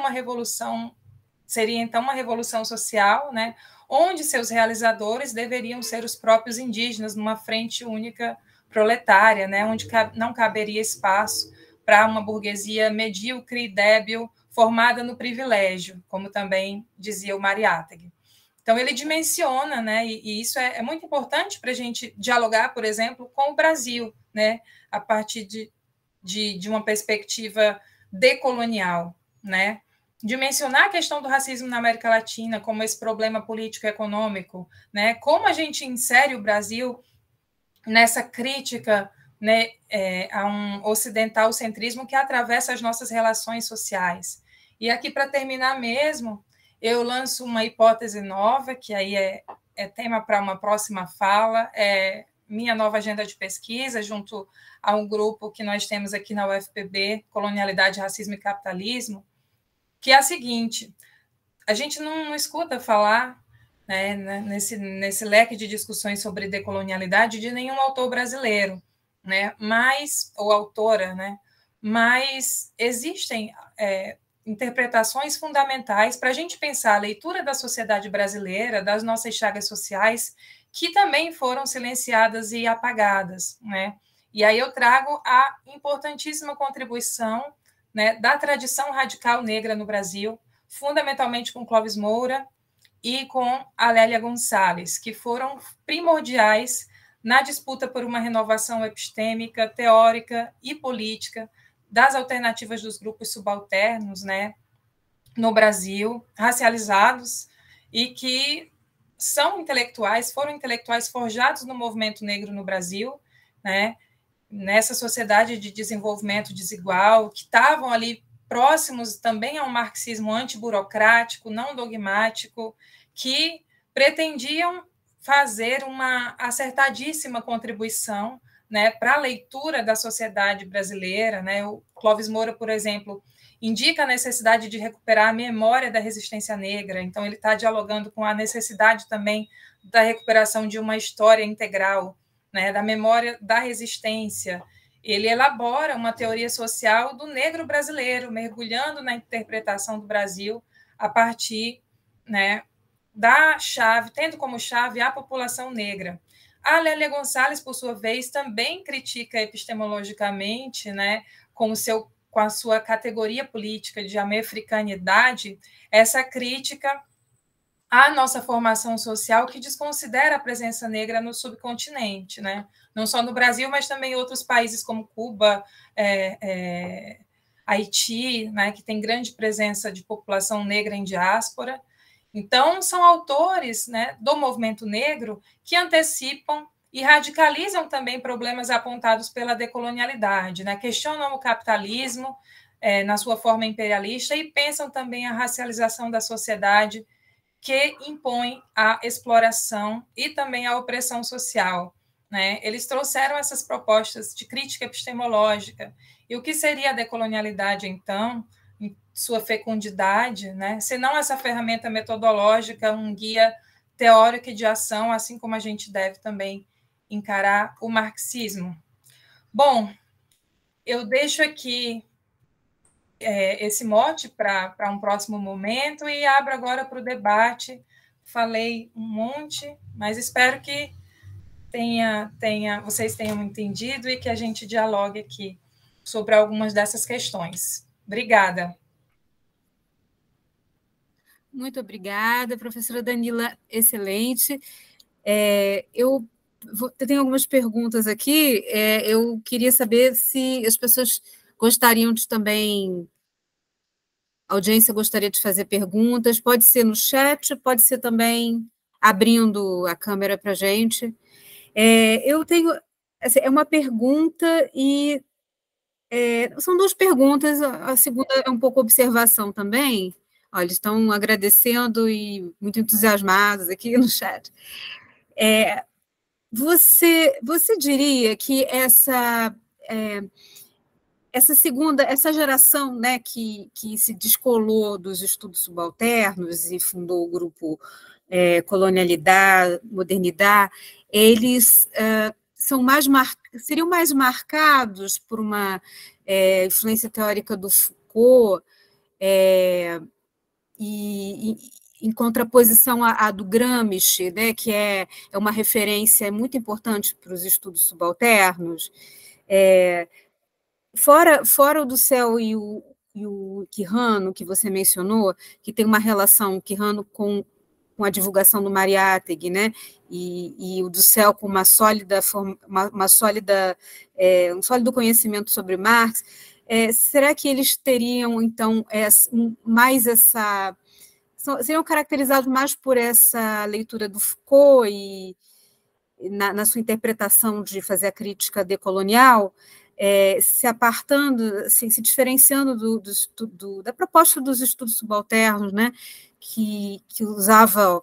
Speaker 2: então uma revolução social, né, onde seus realizadores deveriam ser os próprios indígenas, numa frente única proletária, né, onde não caberia espaço para uma burguesia medíocre e débil, formada no privilégio, como também dizia o Mariátegui. Então, ele dimensiona, né, e isso é muito importante para a gente dialogar, por exemplo, com o Brasil, né, a partir de uma perspectiva decolonial, né, dimensionar a questão do racismo na América Latina como esse problema político-econômico, né, como a gente insere o Brasil nessa crítica, né, a um ocidental-centrismo que atravessa as nossas relações sociais. E aqui, para terminar mesmo, eu lanço uma hipótese nova, que aí é tema para uma próxima fala, minha nova agenda de pesquisa, junto a um grupo que nós temos aqui na UFPB, Colonialidade, Racismo e Capitalismo, que é a seguinte: a gente não escuta falar, né, nesse leque de discussões sobre decolonialidade de nenhum autor brasileiro, né, ou autora, né, mas existem interpretações fundamentais para a gente pensar a leitura da sociedade brasileira, das nossas chagas sociais, que também foram silenciadas e apagadas, né? E aí eu trago a importantíssima contribuição, né, da tradição radical negra no Brasil, fundamentalmente com Clóvis Moura e com a Lélia Gonçalves, que foram primordiais na disputa por uma renovação epistêmica, teórica e política das alternativas dos grupos subalternos, né, no Brasil, racializados, e que foram intelectuais forjados no movimento negro no Brasil, né, nessa sociedade de desenvolvimento desigual, que estavam ali próximos também a um marxismo antiburocrático, não dogmático, que pretendiam fazer uma acertadíssima contribuição, né, para a leitura da sociedade brasileira, né? O Clóvis Moura, por exemplo, indica a necessidade de recuperar a memória da resistência negra, então ele está dialogando com a necessidade também da recuperação de uma história integral, né, da memória da resistência. Ele elabora uma teoria social do negro brasileiro, mergulhando na interpretação do Brasil a partir, né, da chave, tendo como chave a população negra. A Lélia Gonçalves, por sua vez, também critica epistemologicamente, né, com a sua categoria política de americanidade, essa crítica à nossa formação social que desconsidera a presença negra no subcontinente, né? Não só no Brasil, mas também em outros países como Cuba, Haiti, né, que tem grande presença de população negra em diáspora. Então, são autores, né, do movimento negro que antecipam e radicalizam também problemas apontados pela decolonialidade, né? Questionam o capitalismo na sua forma imperialista e pensam também a racialização da sociedade que impõe a exploração e também a opressão social, né? Eles trouxeram essas propostas de crítica epistemológica. E o que seria a decolonialidade, então, em sua fecundidade, né? Se não essa ferramenta metodológica, um guia teórico de ação, assim como a gente deve também encarar o marxismo. Bom, eu deixo aqui esse mote para um próximo momento e abro agora para o debate. Falei um monte, mas espero que vocês tenham entendido e que a gente dialogue aqui sobre algumas dessas questões. Obrigada.
Speaker 1: Muito obrigada, professora Danila, excelente. Eu tenho algumas perguntas aqui, eu queria saber se as pessoas gostariam de também, a audiência gostaria de fazer perguntas, pode ser no chat, pode ser também abrindo a câmera para a gente. Eu tenho, assim, uma pergunta e são duas perguntas, a segunda é um pouco observação também. Olha, eles estão agradecendo e muito entusiasmados aqui no chat. Você diria que essa geração, né, que se descolou dos estudos subalternos e fundou o grupo Colonialidade, Modernidade, eles seriam mais marcados por uma influência teórica do Foucault, e em contraposição à do Gramsci, né, que é uma referência muito importante para os estudos subalternos, fora o Dussel e o Quijano, que você mencionou, que tem uma relação, Quijano com a divulgação do Mariátegui, né, e o Dussel com um sólido conhecimento sobre Marx, será que eles teriam, então, mais essa... seriam caracterizados mais por essa leitura do Foucault e na sua interpretação de fazer a crítica decolonial, se apartando, assim, se diferenciando da proposta dos estudos subalternos, né, que usava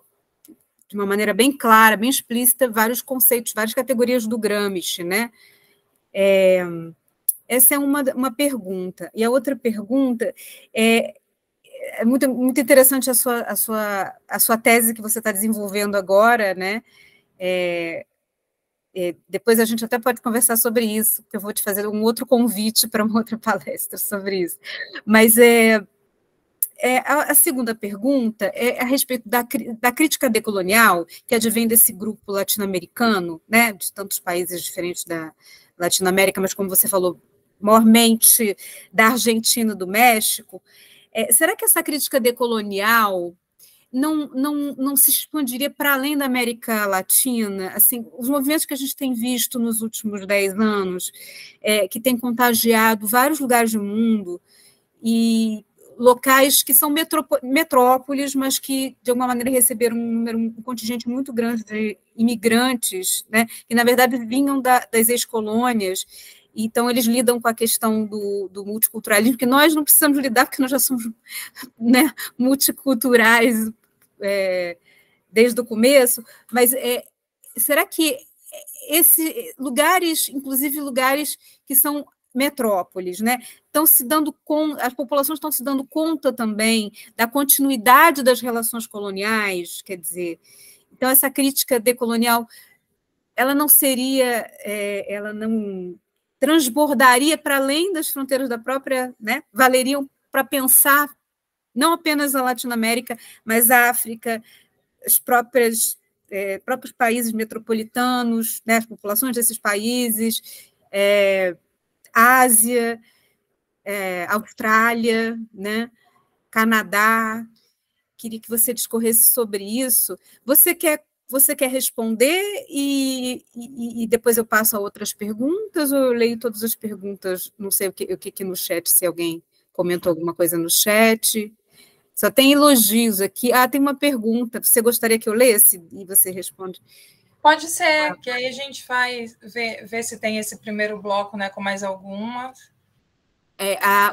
Speaker 1: de uma maneira bem clara, bem explícita, vários conceitos, várias categorias do Gramsci, né? Essa é uma pergunta. E a outra pergunta é muito, muito interessante a sua tese que você está desenvolvendo agora, né? Depois a gente até pode conversar sobre isso, porque eu vou te fazer um outro convite para uma outra palestra sobre isso. Mas a segunda pergunta é a respeito da crítica decolonial, que advém desse grupo latino-americano, né, de tantos países diferentes da Latinoamérica, mas como você falou, maiormente da Argentina e do México. Será que essa crítica decolonial não se expandiria para além da América Latina? Assim, os movimentos que a gente tem visto nos últimos 10 anos, que têm contagiado vários lugares do mundo, e locais que são metrópoles, mas que, de alguma maneira, receberam um contingente muito grande de imigrantes, né, que, na verdade, vinham das ex-colônias. Então, eles lidam com a questão do multiculturalismo, que nós não precisamos lidar, porque nós já somos, né, multiculturais desde o começo, mas será que esses lugares, inclusive lugares que são metrópoles, né, estão se dando conta, as populações estão se dando conta também da continuidade das relações coloniais, quer dizer, então essa crítica decolonial, ela não seria, ela não transbordaria para além das fronteiras da própria, né, valeriam para pensar não apenas a Latinoamérica, mas a África, os próprios países metropolitanos, né, as populações desses países, Ásia, Austrália, né, Canadá. Queria que você discorresse sobre isso. Você quer responder e depois eu passo a outras perguntas, ou eu leio todas as perguntas, não sei o que no chat, se alguém comentou alguma coisa no chat. Só tem elogios aqui. Tem uma pergunta. Você gostaria que eu lesse? E você responde.
Speaker 2: Pode ser, que aí a gente vai ver se tem esse primeiro bloco, né, com mais algumas.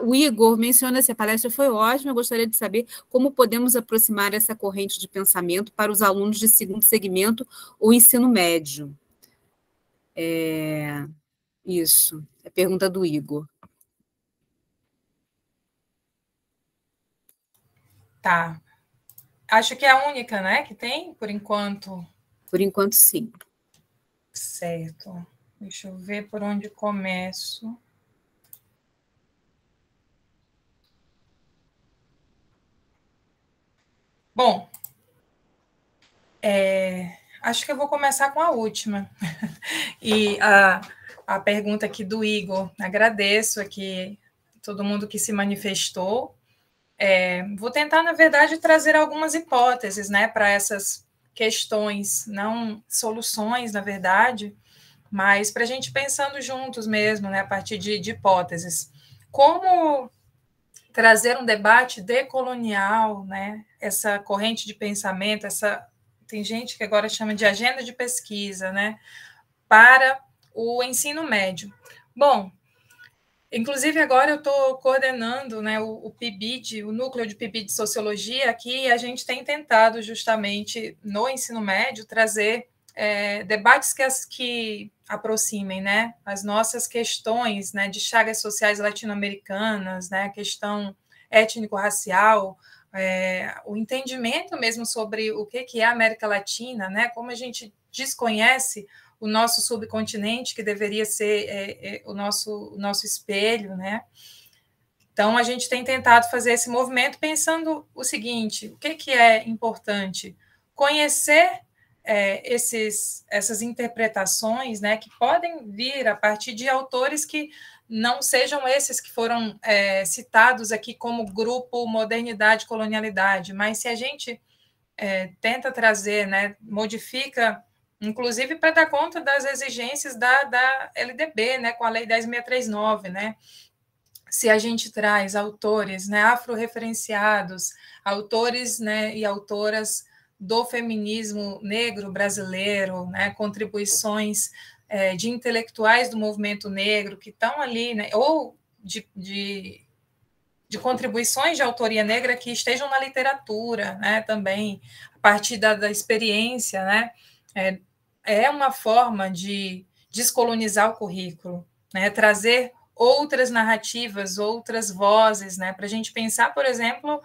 Speaker 1: O Igor menciona assim, a palestra foi ótima, eu gostaria de saber como podemos aproximar essa corrente de pensamento para os alunos de segundo segmento ou ensino médio. Isso, é a pergunta do Igor.
Speaker 2: Tá. Acho que é a única, né, que tem, por enquanto.
Speaker 1: Por enquanto, sim.
Speaker 2: Certo. Deixa eu ver por onde começo. Bom, acho que eu vou começar com a última. E a pergunta aqui do Igor, agradeço aqui todo mundo que se manifestou. Vou tentar, na verdade, trazer algumas hipóteses, né, para essas questões, não soluções, na verdade, mas para a gente pensando juntos mesmo, né, a partir de hipóteses. Como trazer um debate decolonial, né, essa corrente de pensamento, tem gente que agora chama de agenda de pesquisa, né, para o ensino médio. Bom, inclusive agora eu estou coordenando, né, o PIBID, o núcleo de PIBID de Sociologia aqui, e a gente tem tentado justamente no ensino médio trazer debates que aproximem, né, as nossas questões, né, de chagas sociais latino-americanas, né, a questão étnico-racial, o entendimento mesmo sobre o que é a América Latina, né, como a gente desconhece o nosso subcontinente, que deveria ser o nosso espelho, né? Então, a gente tem tentado fazer esse movimento pensando o seguinte, o que é importante? Conhecer essas interpretações, né, que podem vir a partir de autores que não sejam esses que foram citados aqui como grupo Modernidade e Colonialidade, mas se a gente tenta trazer, né, modifica, inclusive para dar conta das exigências da LDB, né, com a Lei 10.639, né, se a gente traz autores, né, afro-referenciados, autores, né, e autoras do feminismo negro brasileiro, né, contribuições de intelectuais do movimento negro que estão ali, né, ou de contribuições de autoria negra que estejam na literatura, né, também, a partir da experiência, né, é uma forma de descolonizar o currículo, né, trazer outras narrativas, outras vozes, né, para a gente pensar, por exemplo,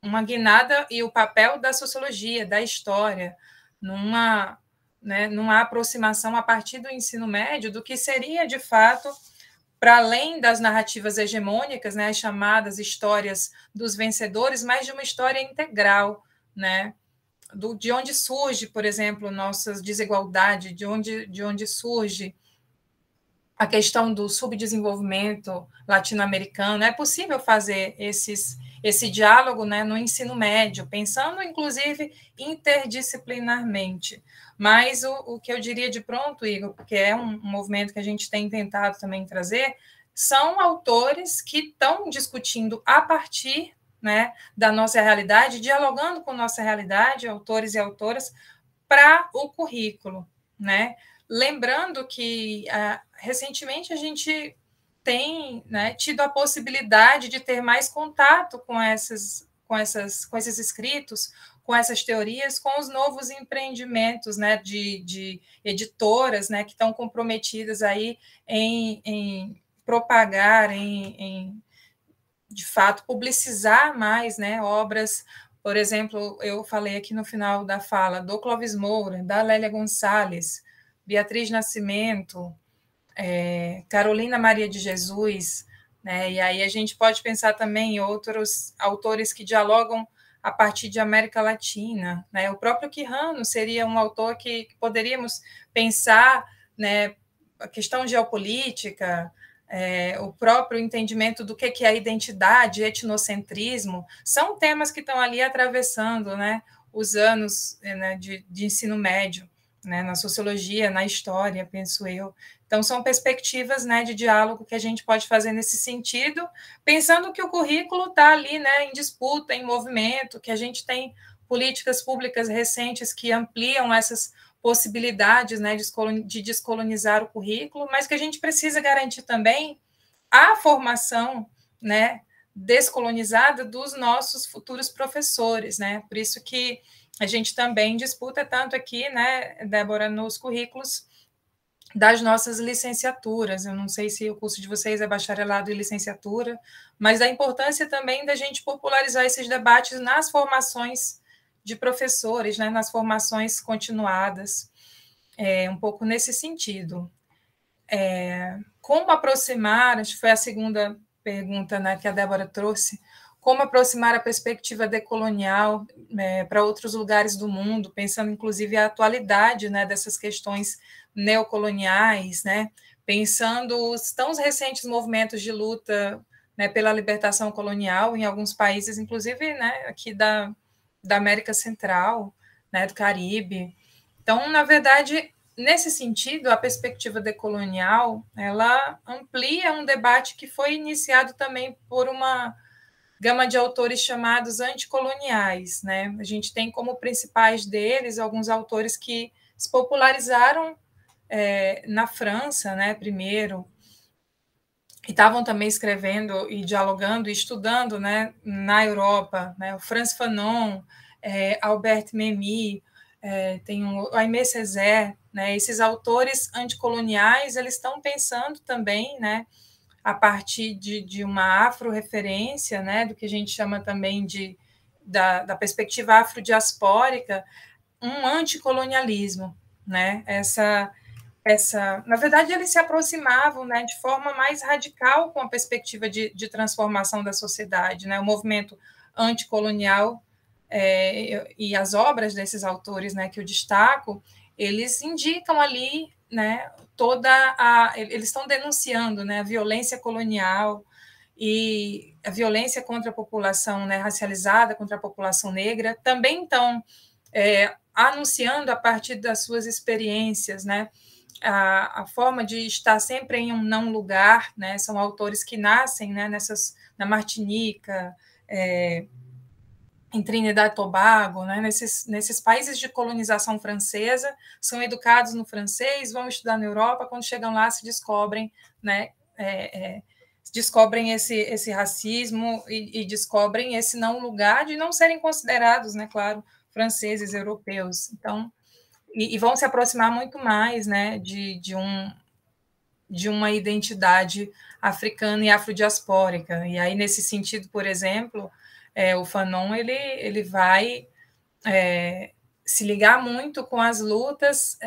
Speaker 2: uma guinada e o papel da sociologia, da história, numa aproximação a partir do ensino médio do que seria, de fato, para além das narrativas hegemônicas, né, as chamadas histórias dos vencedores, mas de uma história integral, né, de onde surge, por exemplo, nossas desigualdades, de onde surge a questão do subdesenvolvimento latino-americano. É possível fazer esse diálogo, né, no ensino médio, pensando, inclusive, interdisciplinarmente. Mas o que eu diria de pronto, Igor, porque é um movimento que a gente tem tentado também trazer, são autores que estão discutindo a partir, né, da nossa realidade, dialogando com nossa realidade, autores e autoras, para o currículo, né? Lembrando que recentemente a gente tem, né, tido a possibilidade de ter mais contato com com esses escritos, com essas teorias, com os novos empreendimentos, né, de editoras, né, que estão comprometidas aí em propagar, de fato, publicizar mais, né, obras. Por exemplo, eu falei aqui no final da fala do Clóvis Moura, da Lélia Gonçalves, Beatriz Nascimento, Carolina Maria de Jesus, né? E aí a gente pode pensar também em outros autores que dialogam a partir de América Latina, né? O próprio Quijano seria um autor que poderíamos pensar, né, a questão geopolítica, o próprio entendimento do que é a identidade, etnocentrismo, são temas que estão ali atravessando, né, os anos, né, de ensino médio, né, na sociologia, na história, penso eu. Então, são perspectivas, né, de diálogo que a gente pode fazer nesse sentido, pensando que o currículo está ali, né, em disputa, em movimento, que a gente tem políticas públicas recentes que ampliam essas possibilidades, né, de descolonizar o currículo, mas que a gente precisa garantir também a formação, né, descolonizada dos nossos futuros professores, né? Por isso que a gente também disputa tanto aqui, né, Débora, nos currículos das nossas licenciaturas. Eu não sei se o curso de vocês é bacharelado e licenciatura, mas a importância também da gente popularizar esses debates nas formações de professores, né, nas formações continuadas, um pouco nesse sentido. Como aproximar, acho que foi a segunda pergunta, né, que a Débora trouxe, como aproximar a perspectiva decolonial para outros lugares do mundo, pensando inclusive a atualidade, né, dessas questões neocoloniais, né, pensando os tão recentes movimentos de luta, né, pela libertação colonial em alguns países, inclusive, né, aqui da América Central, né, do Caribe. Então, na verdade, nesse sentido, a perspectiva decolonial, ela amplia um debate que foi iniciado também por uma gama de autores chamados anticoloniais, né? A gente tem como principais deles alguns autores que se popularizaram na França, né, primeiro, e estavam também escrevendo e dialogando e estudando, né, na Europa, né? O Frantz Fanon, Albert Memmi, tem o Aimé Césaire, né? Esses autores anticoloniais, eles estão pensando também, né, a partir de uma afro-referência, né, do que a gente chama também da perspectiva afrodiaspórica, um anticolonialismo, né? Na verdade, eles se aproximavam, né, de forma mais radical com a perspectiva de transformação da sociedade, né? O movimento anticolonial e as obras desses autores, né, que eu destaco, eles indicam ali, né, eles estão denunciando, né, a violência colonial e a violência contra a população, né, racializada, contra a população negra, também estão anunciando a partir das suas experiências, né, a forma de estar sempre em um não lugar, né, são autores que nascem, né, na Martinica, em Trinidad e Tobago, né, nesses países de colonização francesa, são educados no francês, vão estudar na Europa, quando chegam lá se descobrem, né, descobrem esse racismo e descobrem esse não lugar de não serem considerados, né, claro, franceses, europeus. Então, e vão se aproximar muito mais, né, de uma identidade africana e afrodiaspórica. E aí, nesse sentido, por exemplo, o Fanon ele vai se ligar muito com as lutas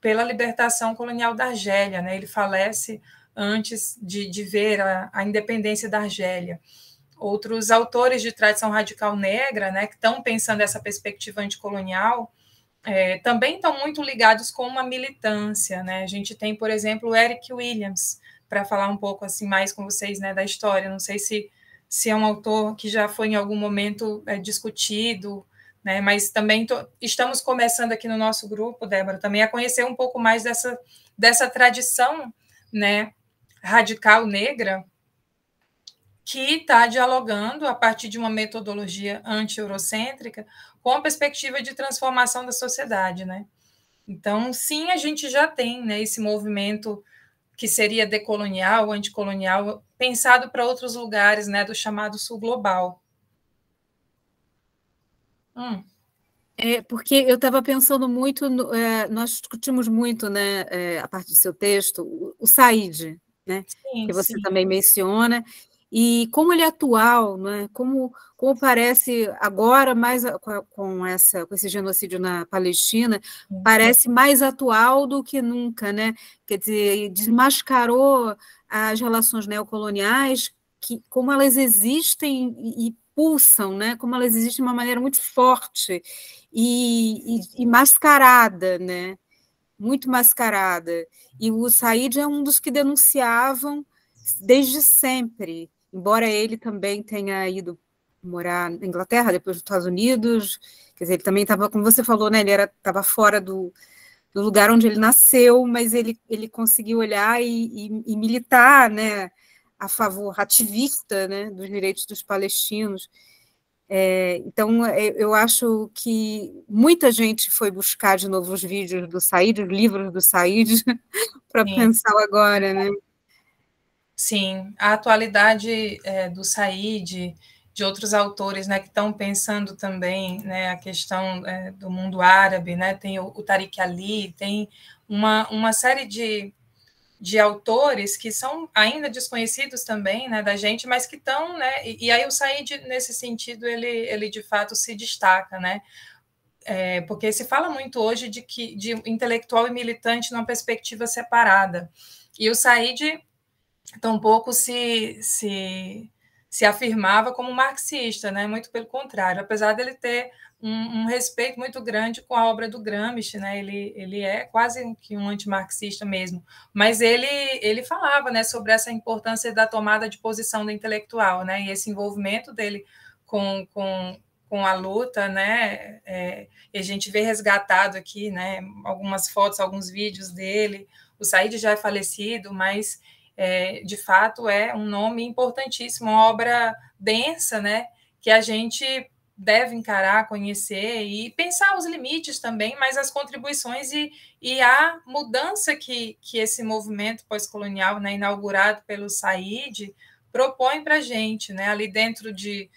Speaker 2: pela libertação colonial da Argélia, né? Ele falece antes de ver a independência da Argélia. Outros autores de tradição radical negra, né, que estão pensando essa perspectiva anticolonial, também estão muito ligados com uma militância, né? A gente tem, por exemplo, o Eric Williams, para falar um pouco assim mais com vocês, né, da história. Não sei se é um autor que já foi em algum momento discutido, né? Mas também estamos começando aqui no nosso grupo, Débora, também a conhecer um pouco mais dessa tradição, né, radical negra, que está dialogando a partir de uma metodologia anti-eurocêntrica com a perspectiva de transformação da sociedade, né? Então, sim, a gente já tem, né, esse movimento que seria decolonial, anticolonial, pensado para outros lugares, né, do chamado Sul Global.
Speaker 1: Porque eu estava pensando muito, nós discutimos muito, né, a parte do seu texto, o Said, né,
Speaker 2: Sim,
Speaker 1: que você
Speaker 2: sim.
Speaker 1: também menciona, e como ele é atual, né, como parece agora, mais com esse genocídio na Palestina, parece mais atual do que nunca, né? Quer dizer, desmascarou as relações neocoloniais, como elas existem e pulsam, né? Como elas existem de uma maneira muito forte e mascarada, né? Muito mascarada. E o Said é um dos que denunciavam desde sempre, embora ele também tenha ido morar na Inglaterra, depois nos Estados Unidos, quer dizer, ele também estava, como você falou, né? Ele estava fora do lugar onde ele nasceu, mas ele conseguiu olhar e militar, né? A favor, ativista, né? Dos direitos dos palestinos. Então, eu acho que muita gente foi buscar de novo os vídeos do Said, os livros do Said, para pensar agora, né?
Speaker 2: Sim, a atualidade do Said, de outros autores, né, que estão pensando também, né, a questão do mundo árabe, né, tem o Tariq Ali, tem uma série de autores que são ainda desconhecidos também, né, da gente, mas que estão, né, e aí o Said, nesse sentido, ele de fato se destaca, né, porque se fala muito hoje de intelectual e militante numa perspectiva separada, e o Said tampouco se afirmava como marxista, né, muito pelo contrário, apesar dele ter um respeito muito grande com a obra do Gramsci, né? Ele é quase que um antimarxista mesmo, mas ele falava, né, sobre essa importância da tomada de posição do intelectual, né, e esse envolvimento dele com a luta, né, e a gente vê resgatado aqui, né, algumas fotos, alguns vídeos dele. O Said já é falecido, mas de fato é um nome importantíssimo, uma obra densa, né, que a gente deve encarar, conhecer e pensar os limites também, mas as contribuições e a mudança que esse movimento pós-colonial, né, inaugurado pelo Said, propõe para a gente, né, ali dentro de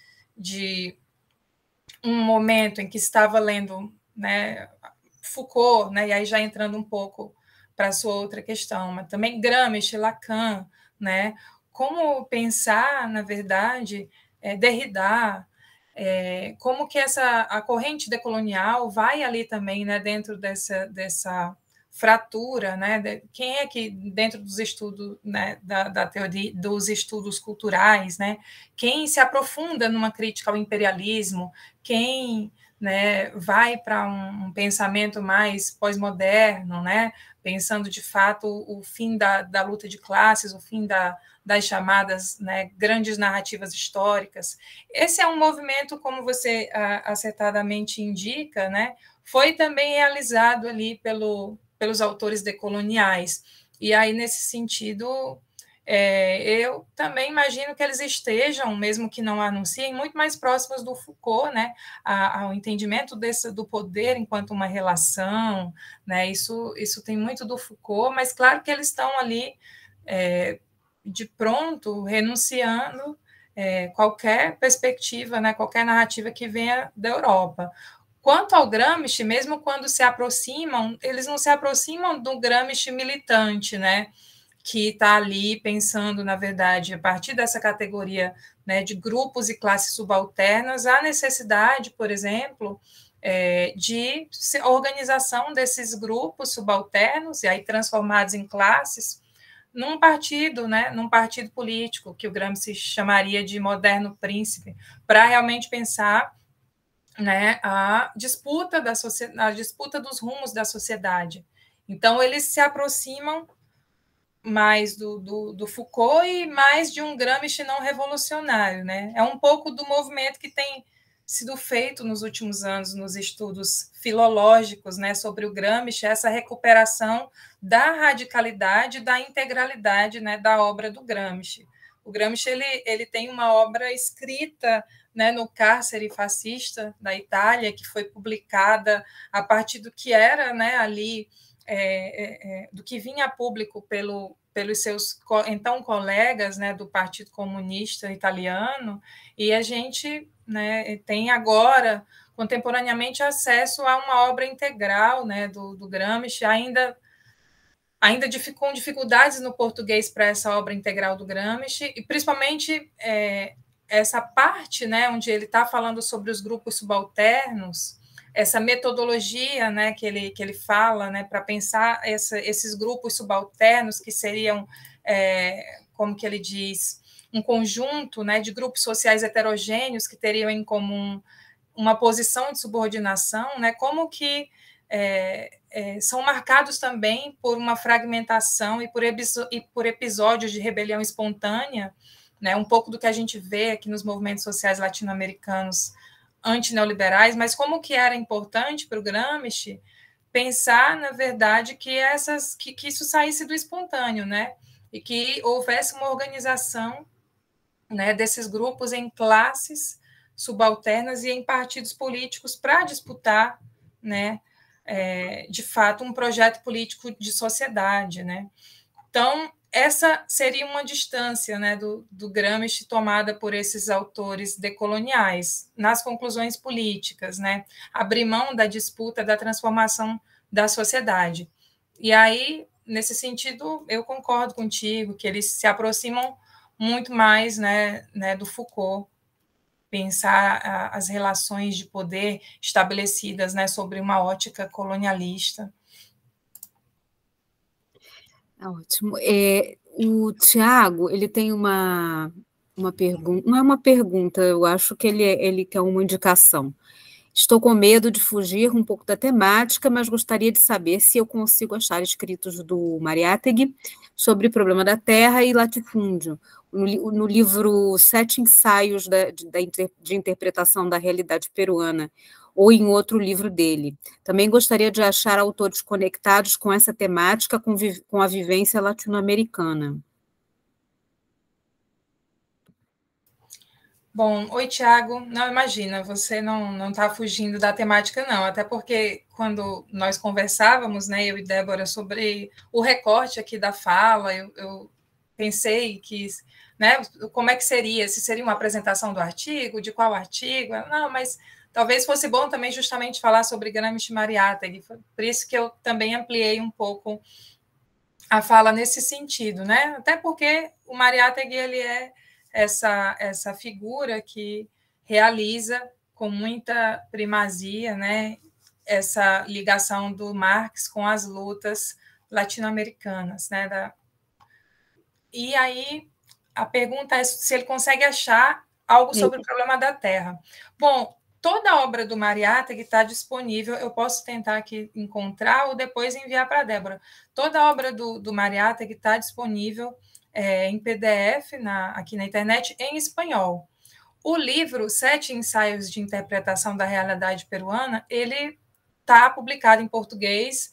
Speaker 2: um momento em que estava lendo, né, Foucault, né, e aí já entrando um pouco para a sua outra questão, mas também Gramsci, Lacan, né, como pensar, na verdade, Derrida, como que a corrente decolonial vai ali também, né, dentro dessa fratura, né, quem é que dentro dos estudos, né, da teoria dos estudos culturais, né, quem se aprofunda numa crítica ao imperialismo, quem, né, vai para um pensamento mais pós-moderno, né, pensando de fato o fim da luta de classes, o fim das chamadas, né, grandes narrativas históricas. Esse é um movimento, como você acertadamente indica, né, foi também realizado ali pelos autores decoloniais. E aí, nesse sentido, eu também imagino que eles estejam, mesmo que não anunciem, muito mais próximos do Foucault, né, ao entendimento do poder enquanto uma relação, né, isso tem muito do Foucault, mas claro que eles estão ali de pronto, renunciando qualquer perspectiva, né, qualquer narrativa que venha da Europa. Quanto ao Gramsci, mesmo quando se aproximam, eles não se aproximam do Gramsci militante, né, que está ali pensando, na verdade, a partir dessa categoria, né, de grupos e classes subalternas, a necessidade, por exemplo, de organização desses grupos subalternos, e aí transformados em classes, num partido, né, num partido político, que o Gramsci chamaria de moderno príncipe, para realmente pensar, né, a disputa dos rumos da sociedade. Então, eles se aproximam mais do Foucault e mais de um Gramsci não revolucionário, né? É um pouco do movimento que tem sido feito nos últimos anos nos estudos filológicos, né, sobre o Gramsci, essa recuperação da radicalidade, da integralidade, né, da obra do Gramsci. O Gramsci ele tem uma obra escrita, né, no cárcere fascista da Itália, que foi publicada a partir do que era, né, ali do que vinha a público pelos seus então colegas, né, do Partido Comunista Italiano, e a gente, né, tem agora contemporaneamente acesso a uma obra integral, né, do Gramsci, ainda com dificuldades no português para essa obra integral do Gramsci, e principalmente essa parte, né, onde ele está falando sobre os grupos subalternos, essa metodologia, né, que ele fala, né, para pensar esses grupos subalternos que seriam, como que ele diz, um conjunto, né, de grupos sociais heterogêneos que teriam em comum uma posição de subordinação, né, como que são marcados também por uma fragmentação e por episódios de rebelião espontânea, né, um pouco do que a gente vê aqui nos movimentos sociais latino-americanos antineoliberais, mas como que era importante para o Gramsci pensar, na verdade, que isso saísse do espontâneo, né, e que houvesse uma organização, né, desses grupos em classes subalternas e em partidos políticos para disputar, né, de fato, um projeto político de sociedade, né? Então, essa seria uma distância, né, do Gramsci tomada por esses autores decoloniais nas conclusões políticas, né? Abrir mão da disputa da transformação da sociedade. E aí, nesse sentido, eu concordo contigo que eles se aproximam muito mais, né, do Foucault, pensar as relações de poder estabelecidas, né, sobre uma ótica colonialista.
Speaker 1: Ótimo. O Tiago, ele tem uma pergunta, não é uma pergunta, eu acho que ele quer uma indicação. Estou com medo de fugir um pouco da temática, mas gostaria de saber se eu consigo achar escritos do Mariátegui sobre o problema da terra e latifúndio, no livro Sete Ensaios de Interpretação da Realidade Peruana, ou em outro livro dele. Também gostaria de achar autores conectados com essa temática, com a vivência latino-americana.
Speaker 2: Bom, oi, Tiago. Não, imagina, você não está fugindo da temática, não, até porque quando nós conversávamos, né, eu e Débora, sobre o recorte aqui da fala, eu pensei que, né, como é que seria, se seria uma apresentação do artigo, de qual artigo, não, mas talvez fosse bom também justamente falar sobre Gramsci e Mariátegui, por isso que eu também ampliei um pouco a fala nesse sentido, né, até porque o Mariátegui, ele é essa figura que realiza com muita primazia, né, essa ligação do Marx com as lutas latino-americanas, né, E aí a pergunta é se ele consegue achar algo sobre o problema da terra. Bom, toda a obra do Mariátegui está disponível, eu posso tentar aqui encontrar ou depois enviar para a Débora. Toda a obra do Mariátegui está disponível em PDF aqui na internet, em espanhol. O livro Sete Ensaios de Interpretação da Realidade Peruana, ele está publicado em português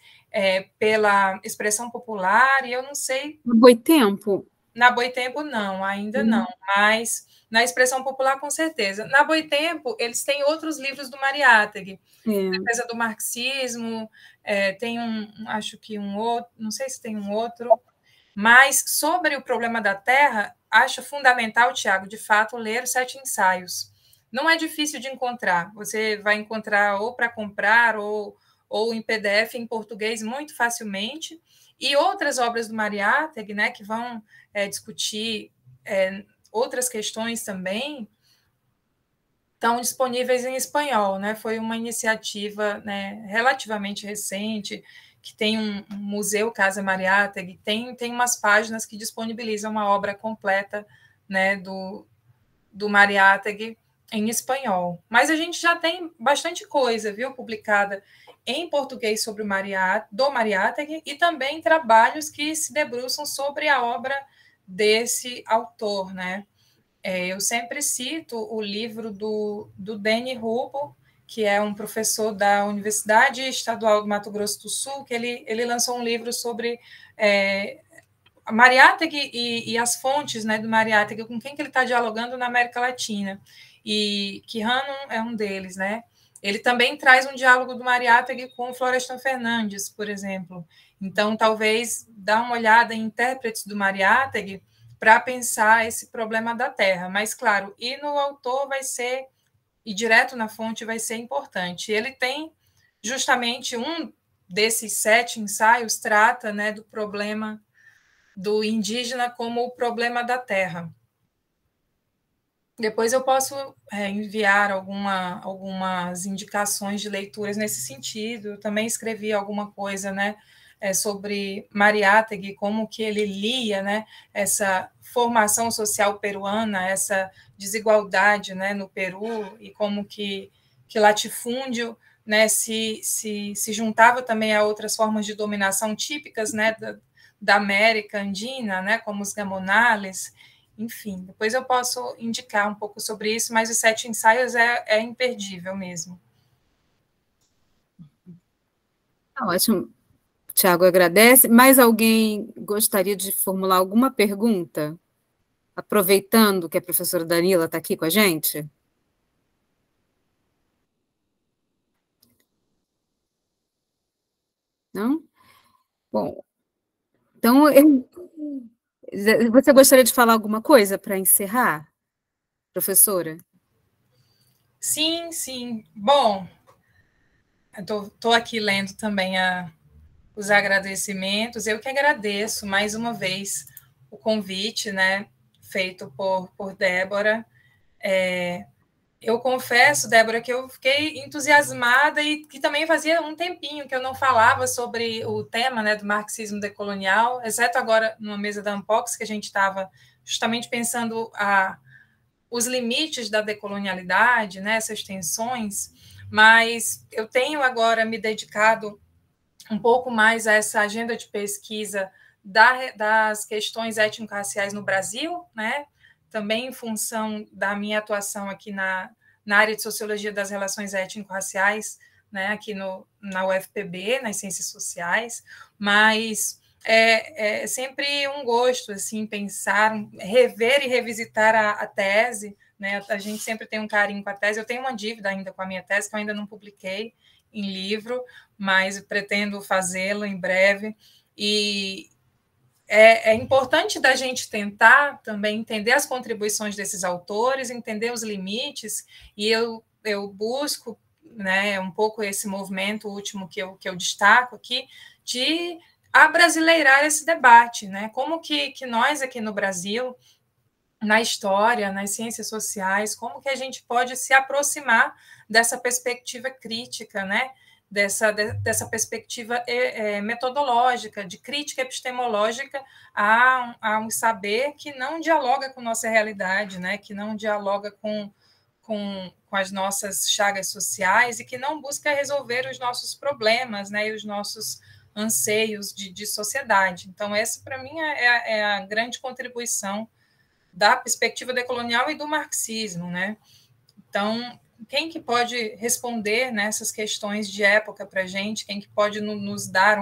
Speaker 2: pela Expressão Popular, e eu não sei...
Speaker 1: Boitempo?
Speaker 2: Na Boitempo, não, ainda não, mas na Expressão Popular, com certeza. Na Boitempo, eles têm outros livros do Mariátegui, Defesa do Marxismo, tem acho que um outro, não sei se tem um outro, mas sobre o problema da terra, acho fundamental, Tiago, de fato, ler os Sete Ensaios. Não é difícil de encontrar, você vai encontrar ou para comprar ou em PDF em português muito facilmente, e outras obras do Mariátegui, né, que vão discutir outras questões também, estão disponíveis em espanhol, né? Foi uma iniciativa, né, relativamente recente, que tem um museu Casa Mariátegui, tem umas páginas que disponibilizam uma obra completa, né, do Mariátegui em espanhol. Mas a gente já tem bastante coisa, viu, publicada em português sobre do Mariátegui, e também trabalhos que se debruçam sobre a obra desse autor, né? Eu sempre cito o livro do Deni Rupo, que é um professor da Universidade Estadual do Mato Grosso do Sul, que ele lançou um livro sobre Mariátegui e as fontes, né, do Mariátegui, com quem que ele está dialogando na América Latina. E Quijano é um deles, né? Ele também traz um diálogo do Mariátegui com Florestan Fernandes, por exemplo. Então, talvez dá uma olhada em intérpretes do Mariátegui para pensar esse problema da terra. Mas, claro, e no autor vai ser ir direto na fonte vai ser importante. Ele tem justamente um desses 7 ensaios trata, né, do problema do indígena como o problema da terra. Depois eu posso enviar algumas indicações de leituras nesse sentido. Eu também escrevi alguma coisa, né, sobre Mariátegui, como que ele lia, né, essa formação social peruana, essa desigualdade, né, no Peru, e como que latifúndio, né, se juntava também a outras formas de dominação típicas, né, da América Andina, né, como os gamonales. Enfim, depois eu posso indicar um pouco sobre isso, mas os 7 ensaios é imperdível mesmo.
Speaker 1: Ótimo. Tiago agradece. Mais alguém gostaria de formular alguma pergunta? Aproveitando que a professora Danila está aqui com a gente? Não? Bom, então, você gostaria de falar alguma coisa para encerrar, professora?
Speaker 2: Sim, sim. Bom, estou aqui lendo também os agradecimentos. Eu que agradeço mais uma vez o convite, né, feito por Débora. Eu confesso, Débora, que eu fiquei entusiasmada e que também fazia um tempinho que eu não falava sobre o tema, né, do marxismo decolonial, exceto agora numa mesa da Unbox, que a gente estava justamente pensando os limites da decolonialidade, né, essas tensões, mas eu tenho agora me dedicado um pouco mais a essa agenda de pesquisa das questões étnico-raciais no Brasil, né, também em função da minha atuação aqui na área de Sociologia das Relações Étnico-Raciais, né, aqui na UFPB, nas Ciências Sociais, mas é sempre um gosto, assim, pensar, rever e revisitar a tese, né, a gente sempre tem um carinho com a tese, eu tenho uma dívida ainda com a minha tese, que eu ainda não publiquei em livro, mas pretendo fazê-lo em breve, e é importante da gente tentar também entender as contribuições desses autores, entender os limites, e eu busco, né, um pouco esse movimento último que eu destaco aqui, de abrasileirar esse debate, né? Como que nós aqui no Brasil, na história, nas ciências sociais, como que a gente pode se aproximar dessa perspectiva crítica, né? Dessa perspectiva metodológica, de crítica epistemológica a um saber que não dialoga com nossa realidade, né? Que não dialoga com as nossas chagas sociais e que não busca resolver os nossos problemas, né? E os nossos anseios de sociedade. Então, essa, para mim, é a grande contribuição da perspectiva decolonial e do marxismo, né? Então, quem que pode responder nessas questões de época para a gente? Quem que pode nos dar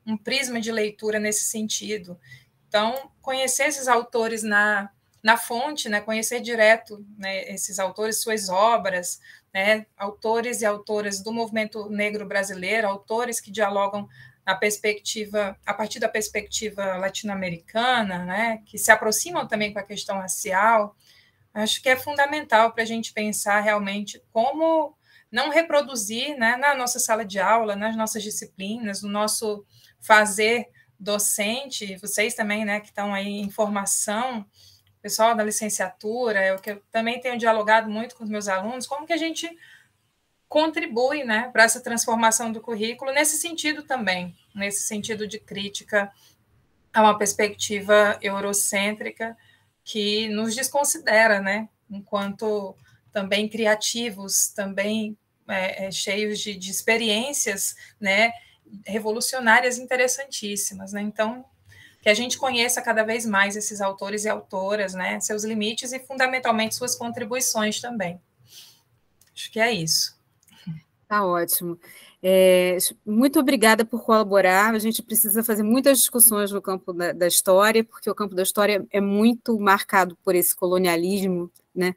Speaker 2: um prisma de leitura nesse sentido? Então, conhecer esses autores na fonte, né? Conhecer direto, né, esses autores, suas obras, né? Autores e autoras do movimento negro brasileiro, autores que dialogam a partir da perspectiva latino-americana, né? Que se aproximam também com a questão racial. Acho que é fundamental para a gente pensar realmente como não reproduzir, né, na nossa sala de aula, nas nossas disciplinas, no nosso fazer docente, vocês também, né, que estão aí em formação, pessoal da licenciatura, eu que eu também tenho dialogado muito com os meus alunos, como que a gente contribui, né, para essa transformação do currículo nesse sentido também, nesse sentido de crítica a uma perspectiva eurocêntrica que nos desconsidera, né, enquanto também criativos, também cheios de experiências, né, revolucionárias interessantíssimas, né? Então, que a gente conheça cada vez mais esses autores e autoras, né, seus limites e, fundamentalmente, suas contribuições também. Acho que é isso.
Speaker 1: Tá ótimo. Muito obrigada por colaborar. A gente precisa fazer muitas discussões no campo da história, porque o campo da história é muito marcado por esse colonialismo, né?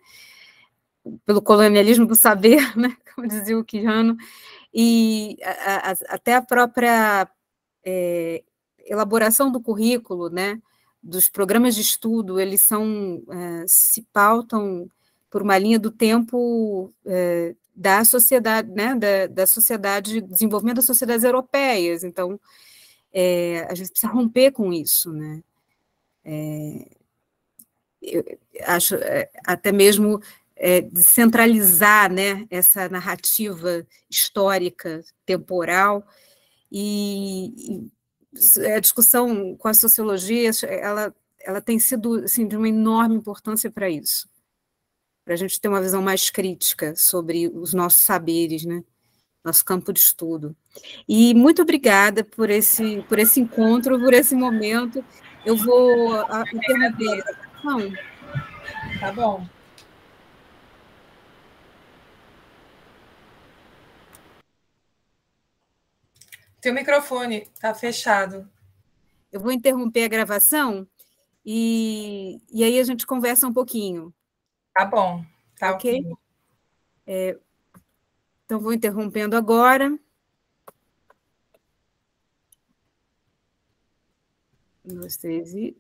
Speaker 1: Pelo colonialismo do saber, né? Como dizia o Quijano, e até a própria elaboração do currículo, né? Dos programas de estudo, eles se pautam por uma linha do tempo da sociedade, né, da sociedade, desenvolvimento das sociedades europeias. Então, a gente precisa romper com isso, né? Eu acho até mesmo descentralizar, né, essa narrativa histórica, temporal, e a discussão com a sociologia, ela tem sido assim, de uma enorme importância para isso, para a gente ter uma visão mais crítica sobre os nossos saberes, né, nosso campo de estudo. E muito obrigada por esse encontro, por esse momento. Eu vou interromper a gravação.
Speaker 2: Tá bom. Teu microfone está fechado.
Speaker 1: Eu vou interromper a gravação e aí a gente conversa um pouquinho.
Speaker 2: Tá bom. Tá
Speaker 1: ok? Então, vou interrompendo agora. 1, 2, 3 e...